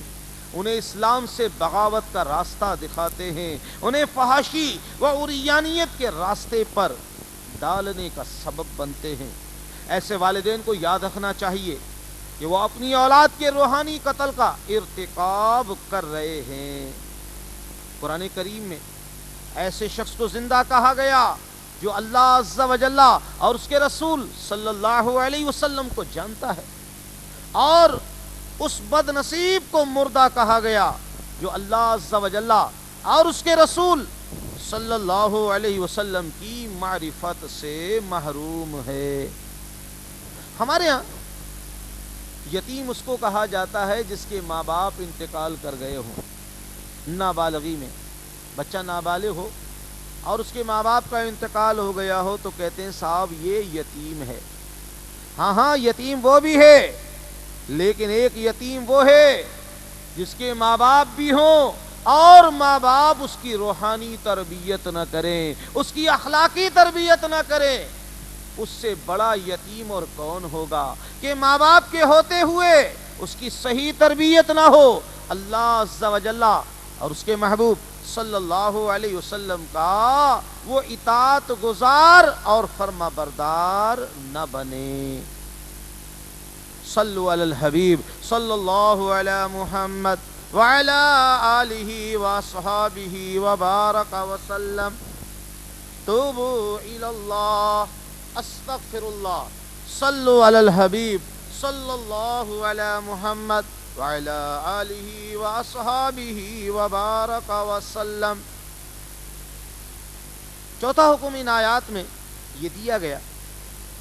انہیں اسلام سے بغاوت کا راستہ دکھاتے ہیں، انہیں فحاشی و عریانیت کے راستے پر ڈالنے کا سبب بنتے ہیں۔ ایسے والدین کو یاد رکھنا چاہیے کہ وہ اپنی اولاد کے روحانی قتل کا ارتکاب کر رہے ہیں۔ قرآن کریم میں ایسے شخص کو زندہ کہا گیا جو اللہ عز و جل اور اس کے رسول صلی اللہ علیہ وسلم کو جانتا ہے، اور اس بد نصیب کو مردہ کہا گیا جو اللہ عز و جل اور اس کے رسول صلی اللہ علیہ وسلم کی معرفت سے محروم ہے۔ ہمارے ہاں یتیم اس کو کہا جاتا ہے جس کے ماں باپ انتقال کر گئے ہوں، نابالغی میں بچہ نابالغ ہو اور اس کے ماں باپ کا انتقال ہو گیا ہو تو کہتے ہیں صاحب یہ یتیم ہے۔ ہاں یتیم وہ بھی ہے، لیکن ایک یتیم وہ ہے جس کے ماں باپ بھی ہوں اور ماں باپ اس کی روحانی تربیت نہ کریں، اس کی اخلاقی تربیت نہ کریں۔ اس سے بڑا یتیم اور کون ہوگا کہ ماں باپ کے ہوتے ہوئے اس کی صحیح تربیت نہ ہو، اللہ عز و جل اور اس کے محبوب صلی اللہ علیہ وسلم کا وہ اطاعت گزار اور فرما بردار نہ بنے۔ صلو علی الحبیب صلی اللہ علی محمد وعلی آلہ واصحابہ وبارک وسلم۔ توبوا الی اللہ، استغفر اللہ، صلو علی الحبیب صلی اللہ علی محمد وعلی آلہ واصحابہ وبارک وسلم۔ چوتھا حکم ان آیات میں یہ دیا گیا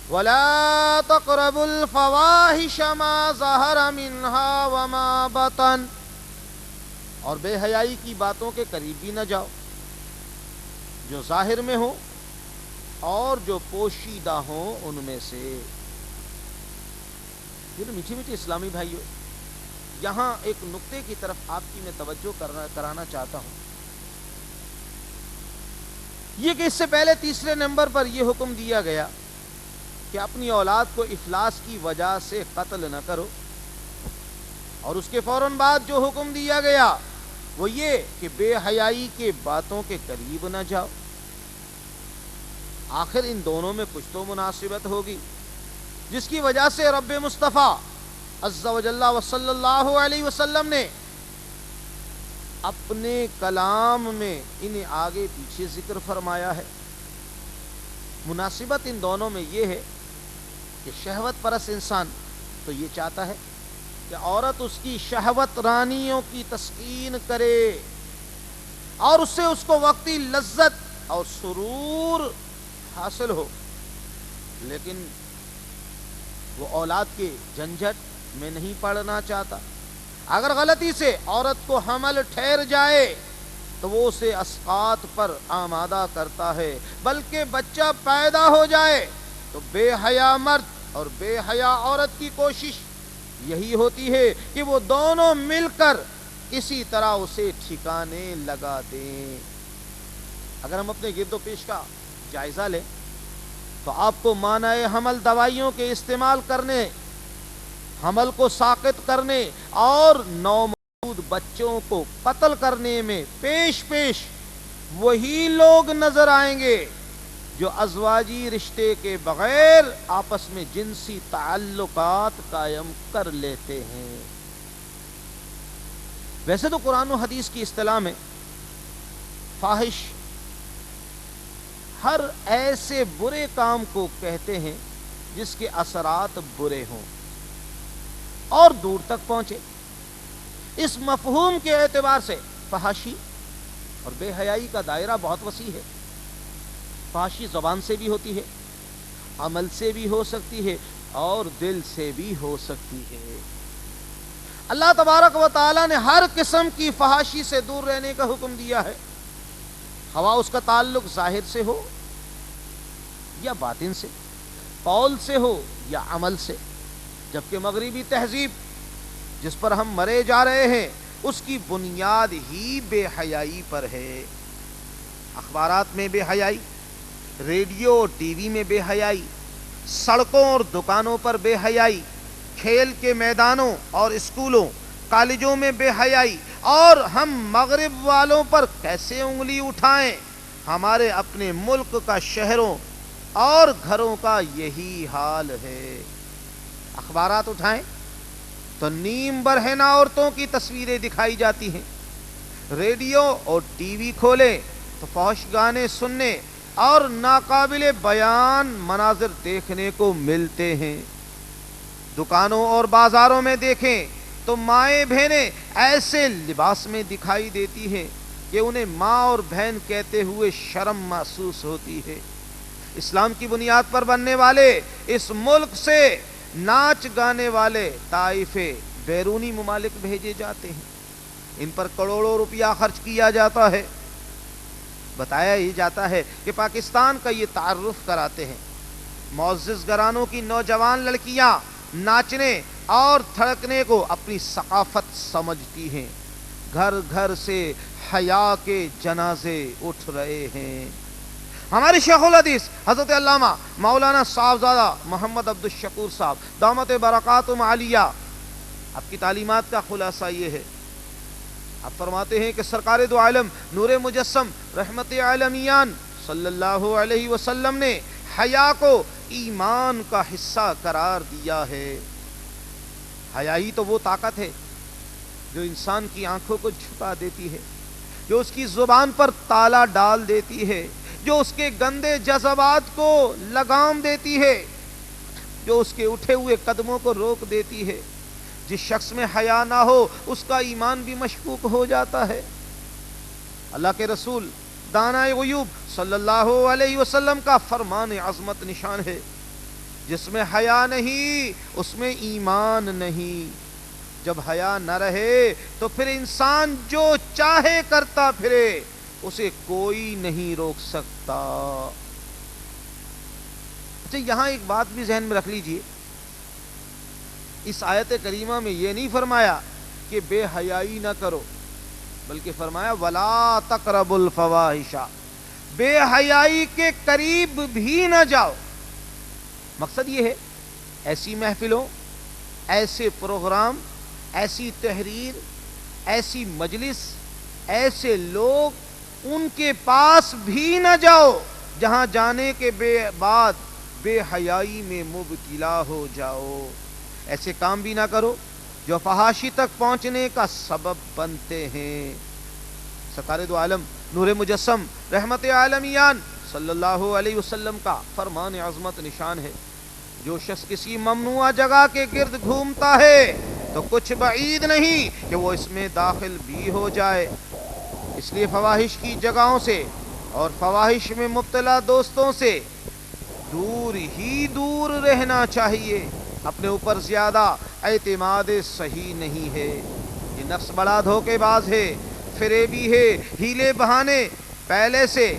وَلَا تَقْرَبُوا الْفَوَاحِشَ مَا ظَهَرَ مِنْهَا وَمَا بَطَنَ، اور بے حیائی کی باتوں کے قریب بھی نہ جاؤ جو ظاہر میں ہو اور جو پوشیدہ ہوں ان میں سے۔ پھر میٹھے میٹھے اسلامی بھائیوں، یہاں ایک نقطے کی طرف آپ کی میں توجہ کرانا چاہتا ہوں، یہ کہ اس سے پہلے تیسرے نمبر پر یہ حکم دیا گیا کہ اپنی اولاد کو افلاس کی وجہ سے قتل نہ کرو، اور اس کے فوراً بعد جو حکم دیا گیا وہ یہ کہ بے حیائی کے باتوں کے قریب نہ جاؤ۔ آخر ان دونوں میں کچھ تو مناسبت ہوگی جس کی وجہ سے رب مصطفیٰ عز و جل و صلی اللہ علیہ وسلم نے اپنے کلام میں انہیں آگے پیچھے ذکر فرمایا ہے۔ مناسبت ان دونوں میں یہ ہے کہ شہوت پرست انسان تو یہ چاہتا ہے کہ عورت اس کی شہوت رانیوں کی تسکین کرے اور اس سے اس کو وقتی لذت اور سرور حاصل ہو، لیکن وہ اولاد کے جھنجھٹ میں نہیں پڑنا چاہتا۔ اگر غلطی سے عورت کو حمل ٹھہر جائے تو وہ اسے اسقاط پر آمادہ کرتا ہے، بلکہ بچہ پیدا ہو جائے تو بے حیا مرد اور بے حیا عورت کی کوشش یہی ہوتی ہے کہ وہ دونوں مل کر کسی طرح اسے ٹھکانے لگا دیں۔ اگر ہم اپنے گرد و پیش کا جائزہ لیں تو آپ کو مانع حمل دوائیوں کے استعمال کرنے، حمل کو ساقط کرنے اور نومولود بچوں کو قتل کرنے میں پیش پیش وہی لوگ نظر آئیں گے جو ازواجی رشتے کے بغیر آپس میں جنسی تعلقات قائم کر لیتے ہیں۔ ویسے تو قرآن و حدیث کی اصطلاح میں فاحش ہر ایسے برے کام کو کہتے ہیں جس کے اثرات برے ہوں اور دور تک پہنچے۔ اس مفہوم کے اعتبار سے فحاشی اور بے حیائی کا دائرہ بہت وسیع ہے۔ فحاشی زبان سے بھی ہوتی ہے، عمل سے بھی ہو سکتی ہے اور دل سے بھی ہو سکتی ہے۔ اللہ تبارک و تعالی نے ہر قسم کی فحاشی سے دور رہنے کا حکم دیا ہے، خواہ اس کا تعلق ظاہر سے ہو یا باطن سے، قول سے ہو یا عمل سے، جبکہ مغربی تہذیب جس پر ہم مرے جا رہے ہیں اس کی بنیاد ہی بے حیائی پر ہے۔ اخبارات میں بے حیائی، ریڈیو اور ٹی وی میں بے حیائی، سڑکوں اور دکانوں پر بے حیائی، کھیل کے میدانوں اور اسکولوں کالجوں میں بے حیائی، اور ہم مغرب والوں پر کیسے انگلی اٹھائیں؟ ہمارے اپنے ملک کا شہروں اور گھروں کا یہی حال ہے۔ اخبارات اٹھائیں تو نیم برہنہ عورتوں کی تصویریں دکھائی جاتی ہیں، ریڈیو اور ٹی وی کھولیں تو فحش گانے سننے اور ناقابل بیان مناظر دیکھنے کو ملتے ہیں، دکانوں اور بازاروں میں دیکھیں تو مائیں بہنیں ایسے لباس میں دکھائی دیتی ہیں کہ انہیں ماں اور بہن کہتے ہوئے شرم محسوس ہوتی ہے۔ اسلام کی بنیاد پر بننے والے اس ملک سے ناچ گانے والے طائفے بیرونی ممالک بھیجے جاتے ہیں، ان پر کروڑوں روپیہ خرچ کیا جاتا ہے۔ بتایا ہی جاتا ہے کہ پاکستان کا یہ تعارف کراتے ہیں، معزز گھرانوں کی نوجوان لڑکیاں ناچنے اور تھڑکنے کو اپنی ثقافت سمجھتی ہیں، گھر گھر سے حیا کے جنازے اٹھ رہے ہیں۔ ہمارے شیخ الحدیث حضرت علامہ مولانا صاحبزادہ محمد عبد الشکور صاحب دامت برکاتہم عالیہ، آپ کی تعلیمات کا خلاصہ یہ ہے، آپ فرماتے ہیں کہ سرکار دو عالم نور مجسم رحمت عالمیان صلی اللہ علیہ وسلم نے حیا کو ایمان کا حصہ قرار دیا ہے۔ حیا ہی تو وہ طاقت ہے جو انسان کی آنکھوں کو چھپا دیتی ہے، جو اس کی زبان پر تالا ڈال دیتی ہے، جو اس کے گندے جذبات کو لگام دیتی ہے، جو اس کے اٹھے ہوئے قدموں کو روک دیتی ہے۔ جس شخص میں حیا نہ ہو اس کا ایمان بھی مشکوک ہو جاتا ہے۔ اللہ کے رسول دانائے غیوب صلی اللہ علیہ وسلم کا فرمان عظمت نشان ہے، جس میں حیا نہیں اس میں ایمان نہیں۔ جب حیا نہ رہے تو پھر انسان جو چاہے کرتا پھرے، اسے کوئی نہیں روک سکتا۔ اچھا، یہاں ایک بات بھی ذہن میں رکھ لیجئے، اس آیت کریمہ میں یہ نہیں فرمایا کہ بے حیائی نہ کرو، بلکہ فرمایا وَلَا تَقْرَبُوا الْفَوَاحِشَ، بے حیائی کے قریب بھی نہ جاؤ۔ مقصد یہ ہے ایسی محفلوں، ایسے پروگرام، ایسی تحریر، ایسی مجلس، ایسے لوگ، ان کے پاس بھی نہ جاؤ جہاں جانے کے بعد بے حیائی میں مبتلا ہو جاؤ۔ ایسے کام بھی نہ کرو جو فحاشی تک پہنچنے کا سبب بنتے ہیں۔ سرکار دو عالم نور مجسم رحمت عالمیان صلی اللہ علیہ وسلم کا فرمان عظمت نشان ہے، جو شخص کسی ممنوع جگہ کے گرد گھومتا ہے تو کچھ بعید نہیں کہ وہ اس میں داخل بھی ہو جائے۔ اس لیے فواحش کی جگہوں سے اور فواحش میں مبتلا دوستوں سے دور ہی دور رہنا چاہیے۔ اپنے اوپر زیادہ اعتماد صحیح نہیں ہے، یہ نفس بڑا دھوکے باز ہے، فریبی ہے، ہیلے بہانے پہلے سے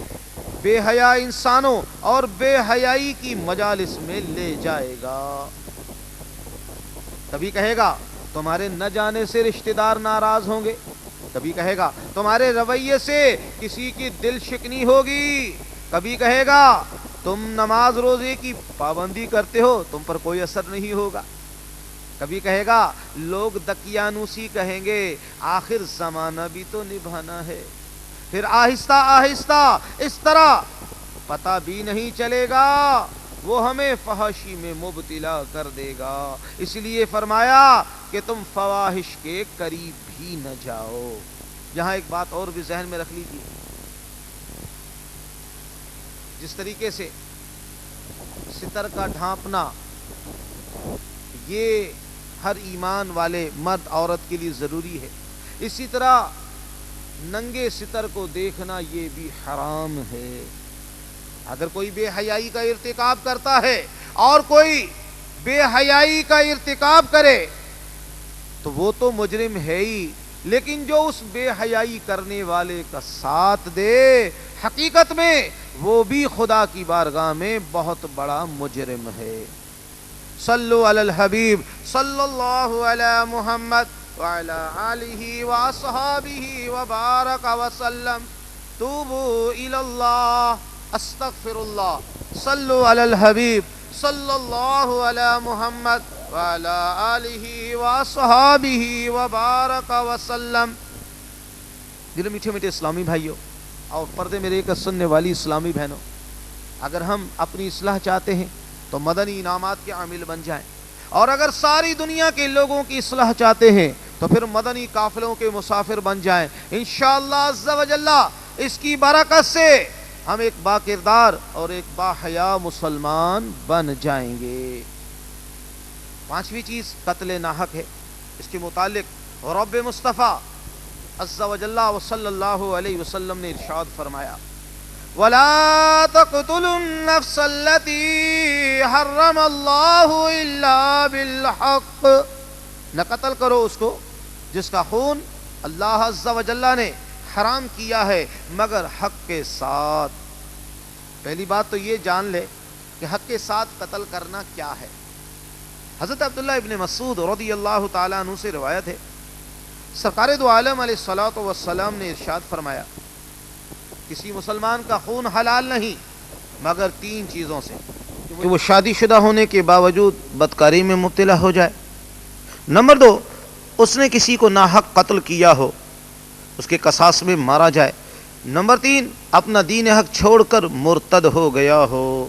بے حیا انسانوں اور بے حیائی کی مجالس میں لے جائے گا۔ کبھی کہے گا تمہارے نہ جانے سے رشتہ دار ناراض ہوں گے، کبھی کہے گا تمہارے رویے سے کسی کی دل شکنی ہوگی، کبھی کہے گا تم نماز روزے کی پابندی کرتے ہو، تم پر کوئی اثر نہیں ہوگا، کبھی کہے گا لوگ دقیانوسی کہیں گے، آخر زمانہ بھی تو نبھانا ہے۔ پھر آہستہ آہستہ اس طرح پتہ بھی نہیں چلے گا، وہ ہمیں فحاشی میں مبتلا کر دے گا۔ اس لیے فرمایا کہ تم فواحش کے قریب بھی نہ جاؤ۔ یہاں ایک بات اور بھی ذہن میں رکھ لیجیے، جس طریقے سے ستر کا ڈھانپنا یہ ہر ایمان والے مرد عورت کے لیے ضروری ہے، اسی طرح ننگے ستر کو دیکھنا یہ بھی حرام ہے۔ اگر کوئی بے حیائی کا ارتکاب کرتا ہے اور کوئی بے حیائی کا ارتکاب کرے تو وہ تو مجرم ہے ہی، لیکن جو اس بے حیائی کرنے والے کا ساتھ دے، حقیقت میں وہ بھی خدا کی بارگاہ میں بہت بڑا مجرم ہے۔ صلو علی الحبیب صلی اللہ علی محمد وعلی آلہ واصحابہ وبارک وسلم۔ توبوا الی اللہ، استغفر اللہ۔ صلو علی الحبیب صلی اللہ علی محمد وعلی آلہ واصحابہ وبارک وسلم۔ دل میٹھے میٹھے اسلامی بھائیوں اور پردے میں رہ کر سننے والی اسلامی بہنوں، اگر ہم اپنی اصلاح چاہتے ہیں تو مدنی انعامات کے عامل بن جائیں، اور اگر ساری دنیا کے لوگوں کی اصلاح چاہتے ہیں تو پھر مدنی قافلوں کے مسافر بن جائیں۔ انشاءاللہ عز و جل اس کی برکت سے ہم ایک با کردار اور ایک با حیا مسلمان بن جائیں گے۔ پانچویں چیز قتل ناحق ہے۔ اس کے متعلق رب مصطفیٰ عز و جل و صلی اللہ علیہ وسلم نے ارشاد فرمایا ولا تقتلوا النفس التي حرم اللہ الا بالحق، نہ قتل کرو اس کو جس کا خون اللہ عز و جل نے حرام کیا ہے مگر حق کے ساتھ۔ پہلی بات تو یہ جان لے کہ حق کے ساتھ قتل کرنا کیا ہے۔ حضرت عبداللہ ابن مسعود رضی اللہ تعالیٰ عنہ سے روایت ہے، سرکار دو عالم علیہ الصلوۃ والسلام نے ارشاد فرمایا، کسی مسلمان کا خون حلال نہیں مگر تین چیزوں سے، کہ وہ شادی شدہ ہونے کے باوجود بدکاری میں مبتلا ہو جائے، نمبر 2 اس نے کسی کو ناحق قتل کیا ہو، اس کے قصاص میں مارا جائے، نمبر 3 اپنا دین حق چھوڑ کر مرتد ہو گیا ہو۔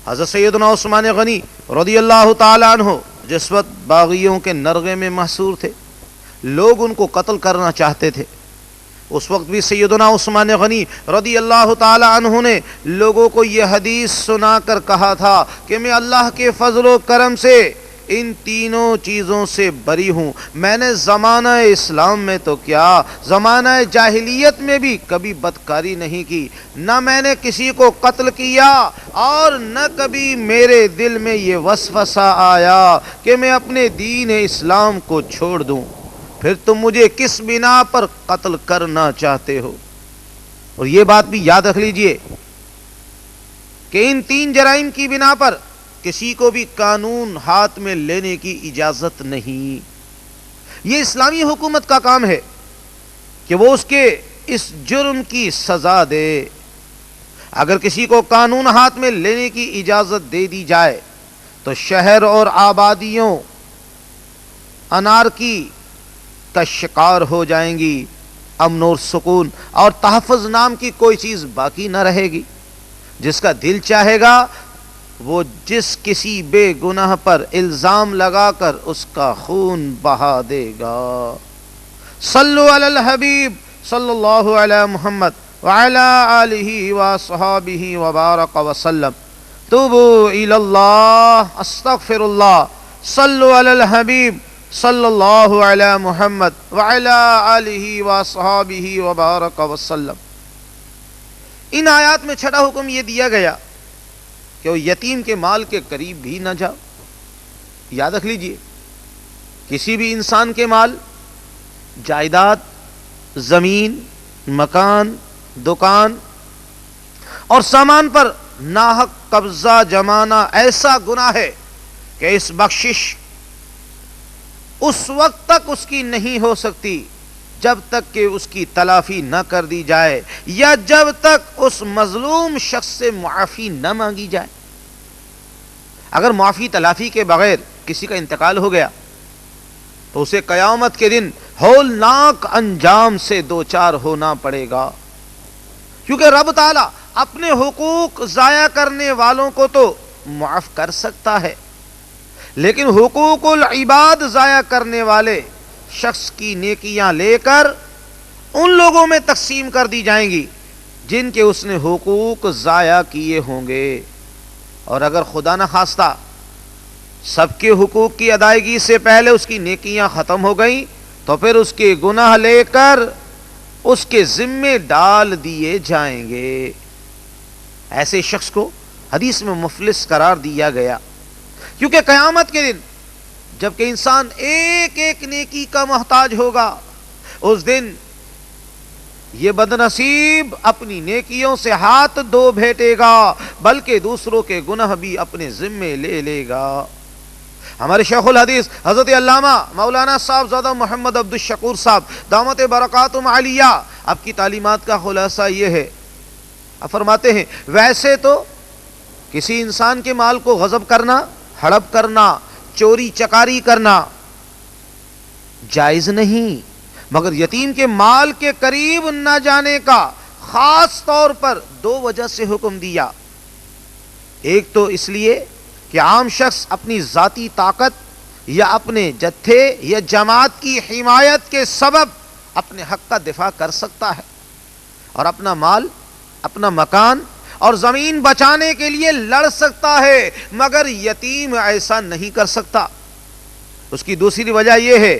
حضرت سیدنا عثمان غنی رضی اللہ تعالی عنہ جس وقت باغیوں کے نرغے میں محصور تھے، لوگ ان کو قتل کرنا چاہتے تھے، اس وقت بھی سیدنا عثمان غنی رضی اللہ تعالی عنہ نے لوگوں کو یہ حدیث سنا کر کہا تھا کہ میں اللہ کے فضل و کرم سے ان تینوں چیزوں سے بری ہوں، میں نے زمانہ اسلام میں تو کیا زمانہ جاہلیت میں بھی کبھی بدکاری نہیں کی، نہ میں نے کسی کو قتل کیا اور نہ کبھی میرے دل میں یہ وسوسہ آیا کہ میں اپنے دین اسلام کو چھوڑ دوں، پھر تم مجھے کس بنا پر قتل کرنا چاہتے ہو؟ اور یہ بات بھی یاد رکھ لیجئے کہ ان تین جرائم کی بنا پر کسی کو بھی قانون ہاتھ میں لینے کی اجازت نہیں۔ یہ اسلامی حکومت کا کام ہے کہ وہ اس کے اس جرم کی سزا دے۔ اگر کسی کو قانون ہاتھ میں لینے کی اجازت دے دی جائے تو شہر اور آبادیوں انارکی کا شکار ہو جائیں گی، امن اور سکون اور تحفظ نام کی کوئی چیز باقی نہ رہے گی۔ جس کا دل چاہے گا وہ جس کسی بے گناہ پر الزام لگا کر اس کا خون بہا دے گا۔ صلو علی الحبیب صلی اللہ علی محمد وعلی آلہ وصحابہ وبارک وسلم۔ توبوا الی اللہ، استغفر اللہ، صلو علی الحبیب صلی اللہ علی محمد وعلی آلہ وصحابہ وبارک وسلم۔ ان آیات میں چھٹا حکم یہ دیا گیا کہ وہ یتیم کے مال کے قریب بھی نہ جاؤ۔ یاد رکھ لیجئے، کسی بھی انسان کے مال، جائیداد، زمین، مکان، دکان اور سامان پر ناحق قبضہ جمانا ایسا گناہ ہے کہ اس بخشش اس وقت تک اس کی نہیں ہو سکتی جب تک کہ اس کی تلافی نہ کر دی جائے یا جب تک اس مظلوم شخص سے معافی نہ مانگی جائے۔ اگر معافی تلافی کے بغیر کسی کا انتقال ہو گیا تو اسے قیامت کے دن ہولناک انجام سے دوچار ہونا پڑے گا، کیونکہ رب تعالیٰ اپنے حقوق ضائع کرنے والوں کو تو معاف کر سکتا ہے، لیکن حقوق العباد ضائع کرنے والے شخص کی نیکیاں لے کر ان لوگوں میں تقسیم کر دی جائیں گی جن کے اس نے حقوق ضائع کیے ہوں گے۔ اور اگر خدا نہ خواستہ سب کے حقوق کی ادائیگی سے پہلے اس کی نیکیاں ختم ہو گئیں تو پھر اس کے گناہ لے کر اس کے ذمے ڈال دیے جائیں گے۔ ایسے شخص کو حدیث میں مفلس قرار دیا گیا، کیونکہ قیامت کے دن جب کہ انسان ایک ایک نیکی کا محتاج ہوگا، اس دن یہ بدنصیب اپنی نیکیوں سے ہاتھ دھو بیٹھے گا بلکہ دوسروں کے گناہ بھی اپنے ذمے لے لے گا۔ ہمارے شیخ الحدیث حضرت علامہ مولانا صاحب زادہ محمد عبد الشکور صاحب دامت برکاتہم عالیہ، آپ کی تعلیمات کا خلاصہ یہ ہے، آپ فرماتے ہیں ویسے تو کسی انسان کے مال کو غصب کرنا، ہڑپ کرنا، چوری چکاری کرنا جائز نہیں، مگر یتیم کے مال کے قریب نہ جانے کا خاص طور پر 2 وجہ سے حکم دیا۔ ایک تو اس لیے کہ عام شخص اپنی ذاتی طاقت یا اپنے جتھے یا جماعت کی حمایت کے سبب اپنے حق کا دفاع کر سکتا ہے اور اپنا مال، اپنا مکان اور زمین بچانے کے لیے لڑ سکتا ہے، مگر یتیم ایسا نہیں کر سکتا۔ اس کی دوسری وجہ یہ ہے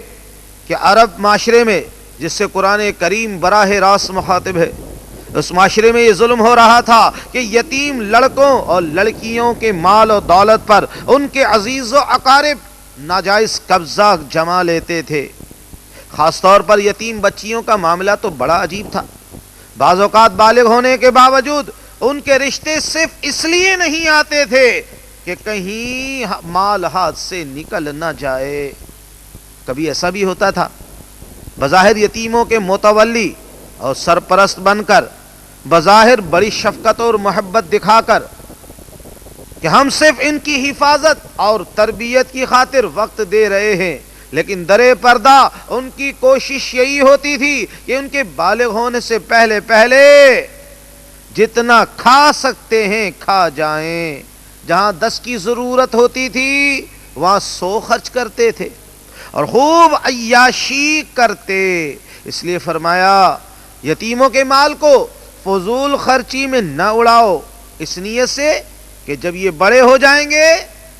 کہ عرب معاشرے میں، جس سے قرآن کریم براہ راست مخاطب ہے، اس معاشرے میں یہ ظلم ہو رہا تھا کہ یتیم لڑکوں اور لڑکیوں کے مال و دولت پر ان کے عزیز و اقارب ناجائز قبضہ جما لیتے تھے۔ خاص طور پر یتیم بچیوں کا معاملہ تو بڑا عجیب تھا۔ بعض اوقات بالغ ہونے کے باوجود ان کے رشتے صرف اس لیے نہیں آتے تھے کہ کہیں مال ہاتھ سے نکل نہ جائے۔ کبھی ایسا بھی ہوتا تھا بظاہر یتیموں کے متولی اور سرپرست بن کر، بظاہر بڑی شفقت اور محبت دکھا کر کہ ہم صرف ان کی حفاظت اور تربیت کی خاطر وقت دے رہے ہیں، لیکن درِ پردہ ان کی کوشش یہی ہوتی تھی کہ ان کے بالغ ہونے سے پہلے پہلے جتنا کھا سکتے ہیں کھا جائیں۔ جہاں 10 کی ضرورت ہوتی تھی وہاں 100 خرچ کرتے تھے اور خوب عیاشی کرتے۔ اس لیے فرمایا یتیموں کے مال کو فضول خرچی میں نہ اڑاؤ، اس نیت سے کہ جب یہ بڑے ہو جائیں گے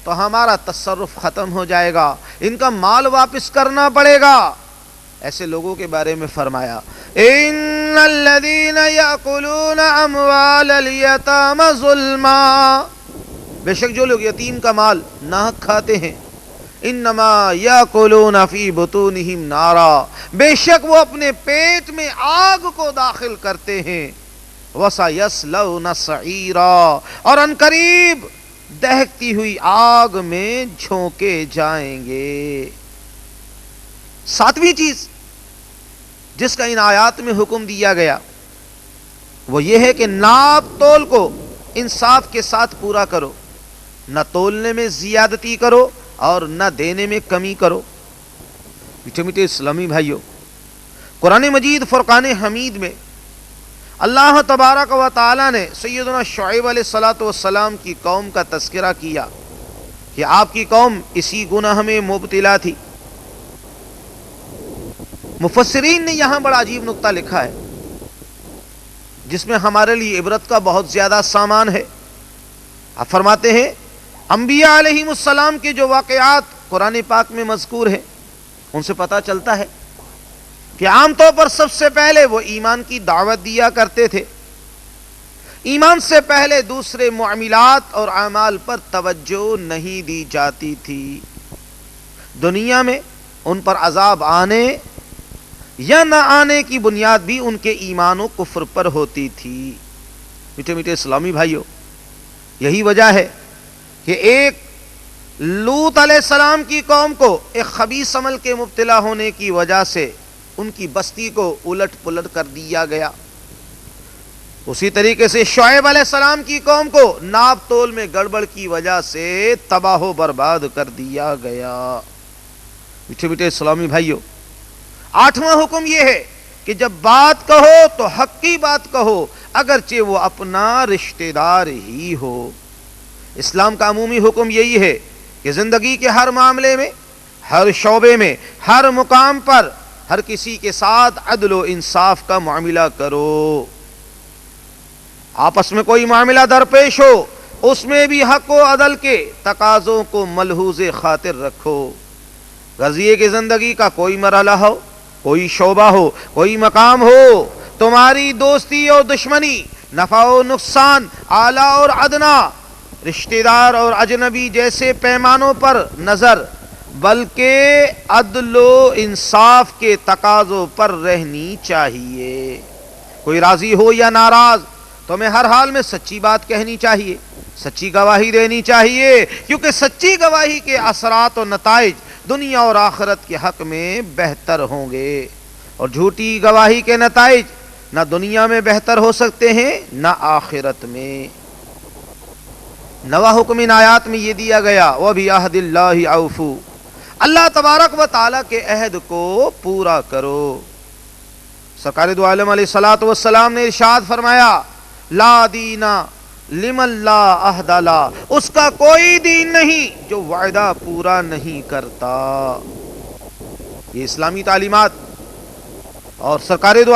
تو ہمارا تصرف ختم ہو جائے گا، ان کا مال واپس کرنا پڑے گا۔ ایسے لوگوں کے بارے میں فرمایا ان الذین یاکلون اموال الیتام ظلما، بے شک جو لوگ یتیم کا مال ناحق کھاتے ہیں، انما یاکلون فی بطونہم نارا، بے شک وہ اپنے پیٹ میں آگ کو داخل کرتے ہیں، وَسَيَصْلَوْنَ سَعِيرًا، اور ان قریب دہکتی ہوئی آگ میں جھونکے جائیں گے۔ 7ویں چیز جس کا ان آیات میں حکم دیا گیا وہ یہ ہے کہ ناپ تول کو انصاف کے ساتھ پورا کرو، نہ تولنے میں زیادتی کرو اور نہ دینے میں کمی کرو۔ میٹھے میٹھے اسلامی بھائیوں، قرآن مجید فرقان حمید میں اللہ تبارک و تعالی نے سیدنا شعیب علیہ السلام کی قوم کا تذکرہ کیا کہ آپ کی قوم اسی گناہ میں مبتلا تھی۔ مفسرین نے یہاں بڑا عجیب نقطہ لکھا ہے جس میں ہمارے لیے عبرت کا بہت زیادہ سامان ہے۔ آپ فرماتے ہیں انبیاء علیہم السلام کے جو واقعات قرآن پاک میں مذکور ہیں ان سے پتہ چلتا ہے کہ عام طور پر سب سے پہلے وہ ایمان کی دعوت دیا کرتے تھے، ایمان سے پہلے دوسرے معاملات اور اعمال پر توجہ نہیں دی جاتی تھی۔ دنیا میں ان پر عذاب آنے یا نہ آنے کی بنیاد بھی ان کے ایمان و کفر پر ہوتی تھی۔ میٹھے میٹھے اسلامی بھائیوں، یہی وجہ ہے کہ ایک لوط علیہ السلام کی قوم کو ایک خبیث عمل کے مبتلا ہونے کی وجہ سے ان کی بستی کو الٹ پلٹ کر دیا گیا۔ اسی طریقے سے شعیب علیہ السلام کی قوم کو ناپ تول میں گڑبڑ کی وجہ سے تباہ و برباد کر دیا گیا۔ میٹھے میٹھے اسلامی بھائیوں، 8واں حکم یہ ہے کہ جب بات کہو تو حق کی بات کہو، اگرچہ وہ اپنا رشتہ دار ہی ہو۔ اسلام کا عمومی حکم یہی ہے کہ زندگی کے ہر معاملے میں، ہر شعبے میں، ہر مقام پر ہر کسی کے ساتھ عدل و انصاف کا معاملہ کرو۔ آپس میں کوئی معاملہ درپیش ہو اس میں بھی حق و عدل کے تقاضوں کو ملحوظ خاطر رکھو۔ غزیے کی زندگی کا کوئی مرحلہ ہو، کوئی شعبہ ہو، کوئی مقام ہو، تمہاری دوستی اور دشمنی، نفع و نقصان، اعلیٰ اور ادنا، رشتہ دار اور اجنبی جیسے پیمانوں پر نظر بلکہ عدل و انصاف کے تقاضوں پر رہنی چاہیے۔ کوئی راضی ہو یا ناراض تمہیں ہر حال میں سچی بات کہنی چاہیے، سچی گواہی دینی چاہیے، کیونکہ سچی گواہی کے اثرات و نتائج دنیا اور آخرت کے حق میں بہتر ہوں گے، اور جھوٹی گواہی کے نتائج نہ دنیا میں بہتر ہو سکتے ہیں نہ آخرت میں۔ 9واں حکم ان آیات میں یہ دیا گیا وَبِعَهْدِ اللَّهِ أَوْفُوا، اللہ تبارک و تعالیٰ کے عہد کو پورا کرو۔ سرکار دو عالم علیہ السلام نے ارشاد فرمایا لا دینا لمن لا عہد لہ، اس کا کوئی دین نہیں جو وعدہ پورا نہیں کرتا۔ یہ اسلامی تعلیمات اور سرکار دو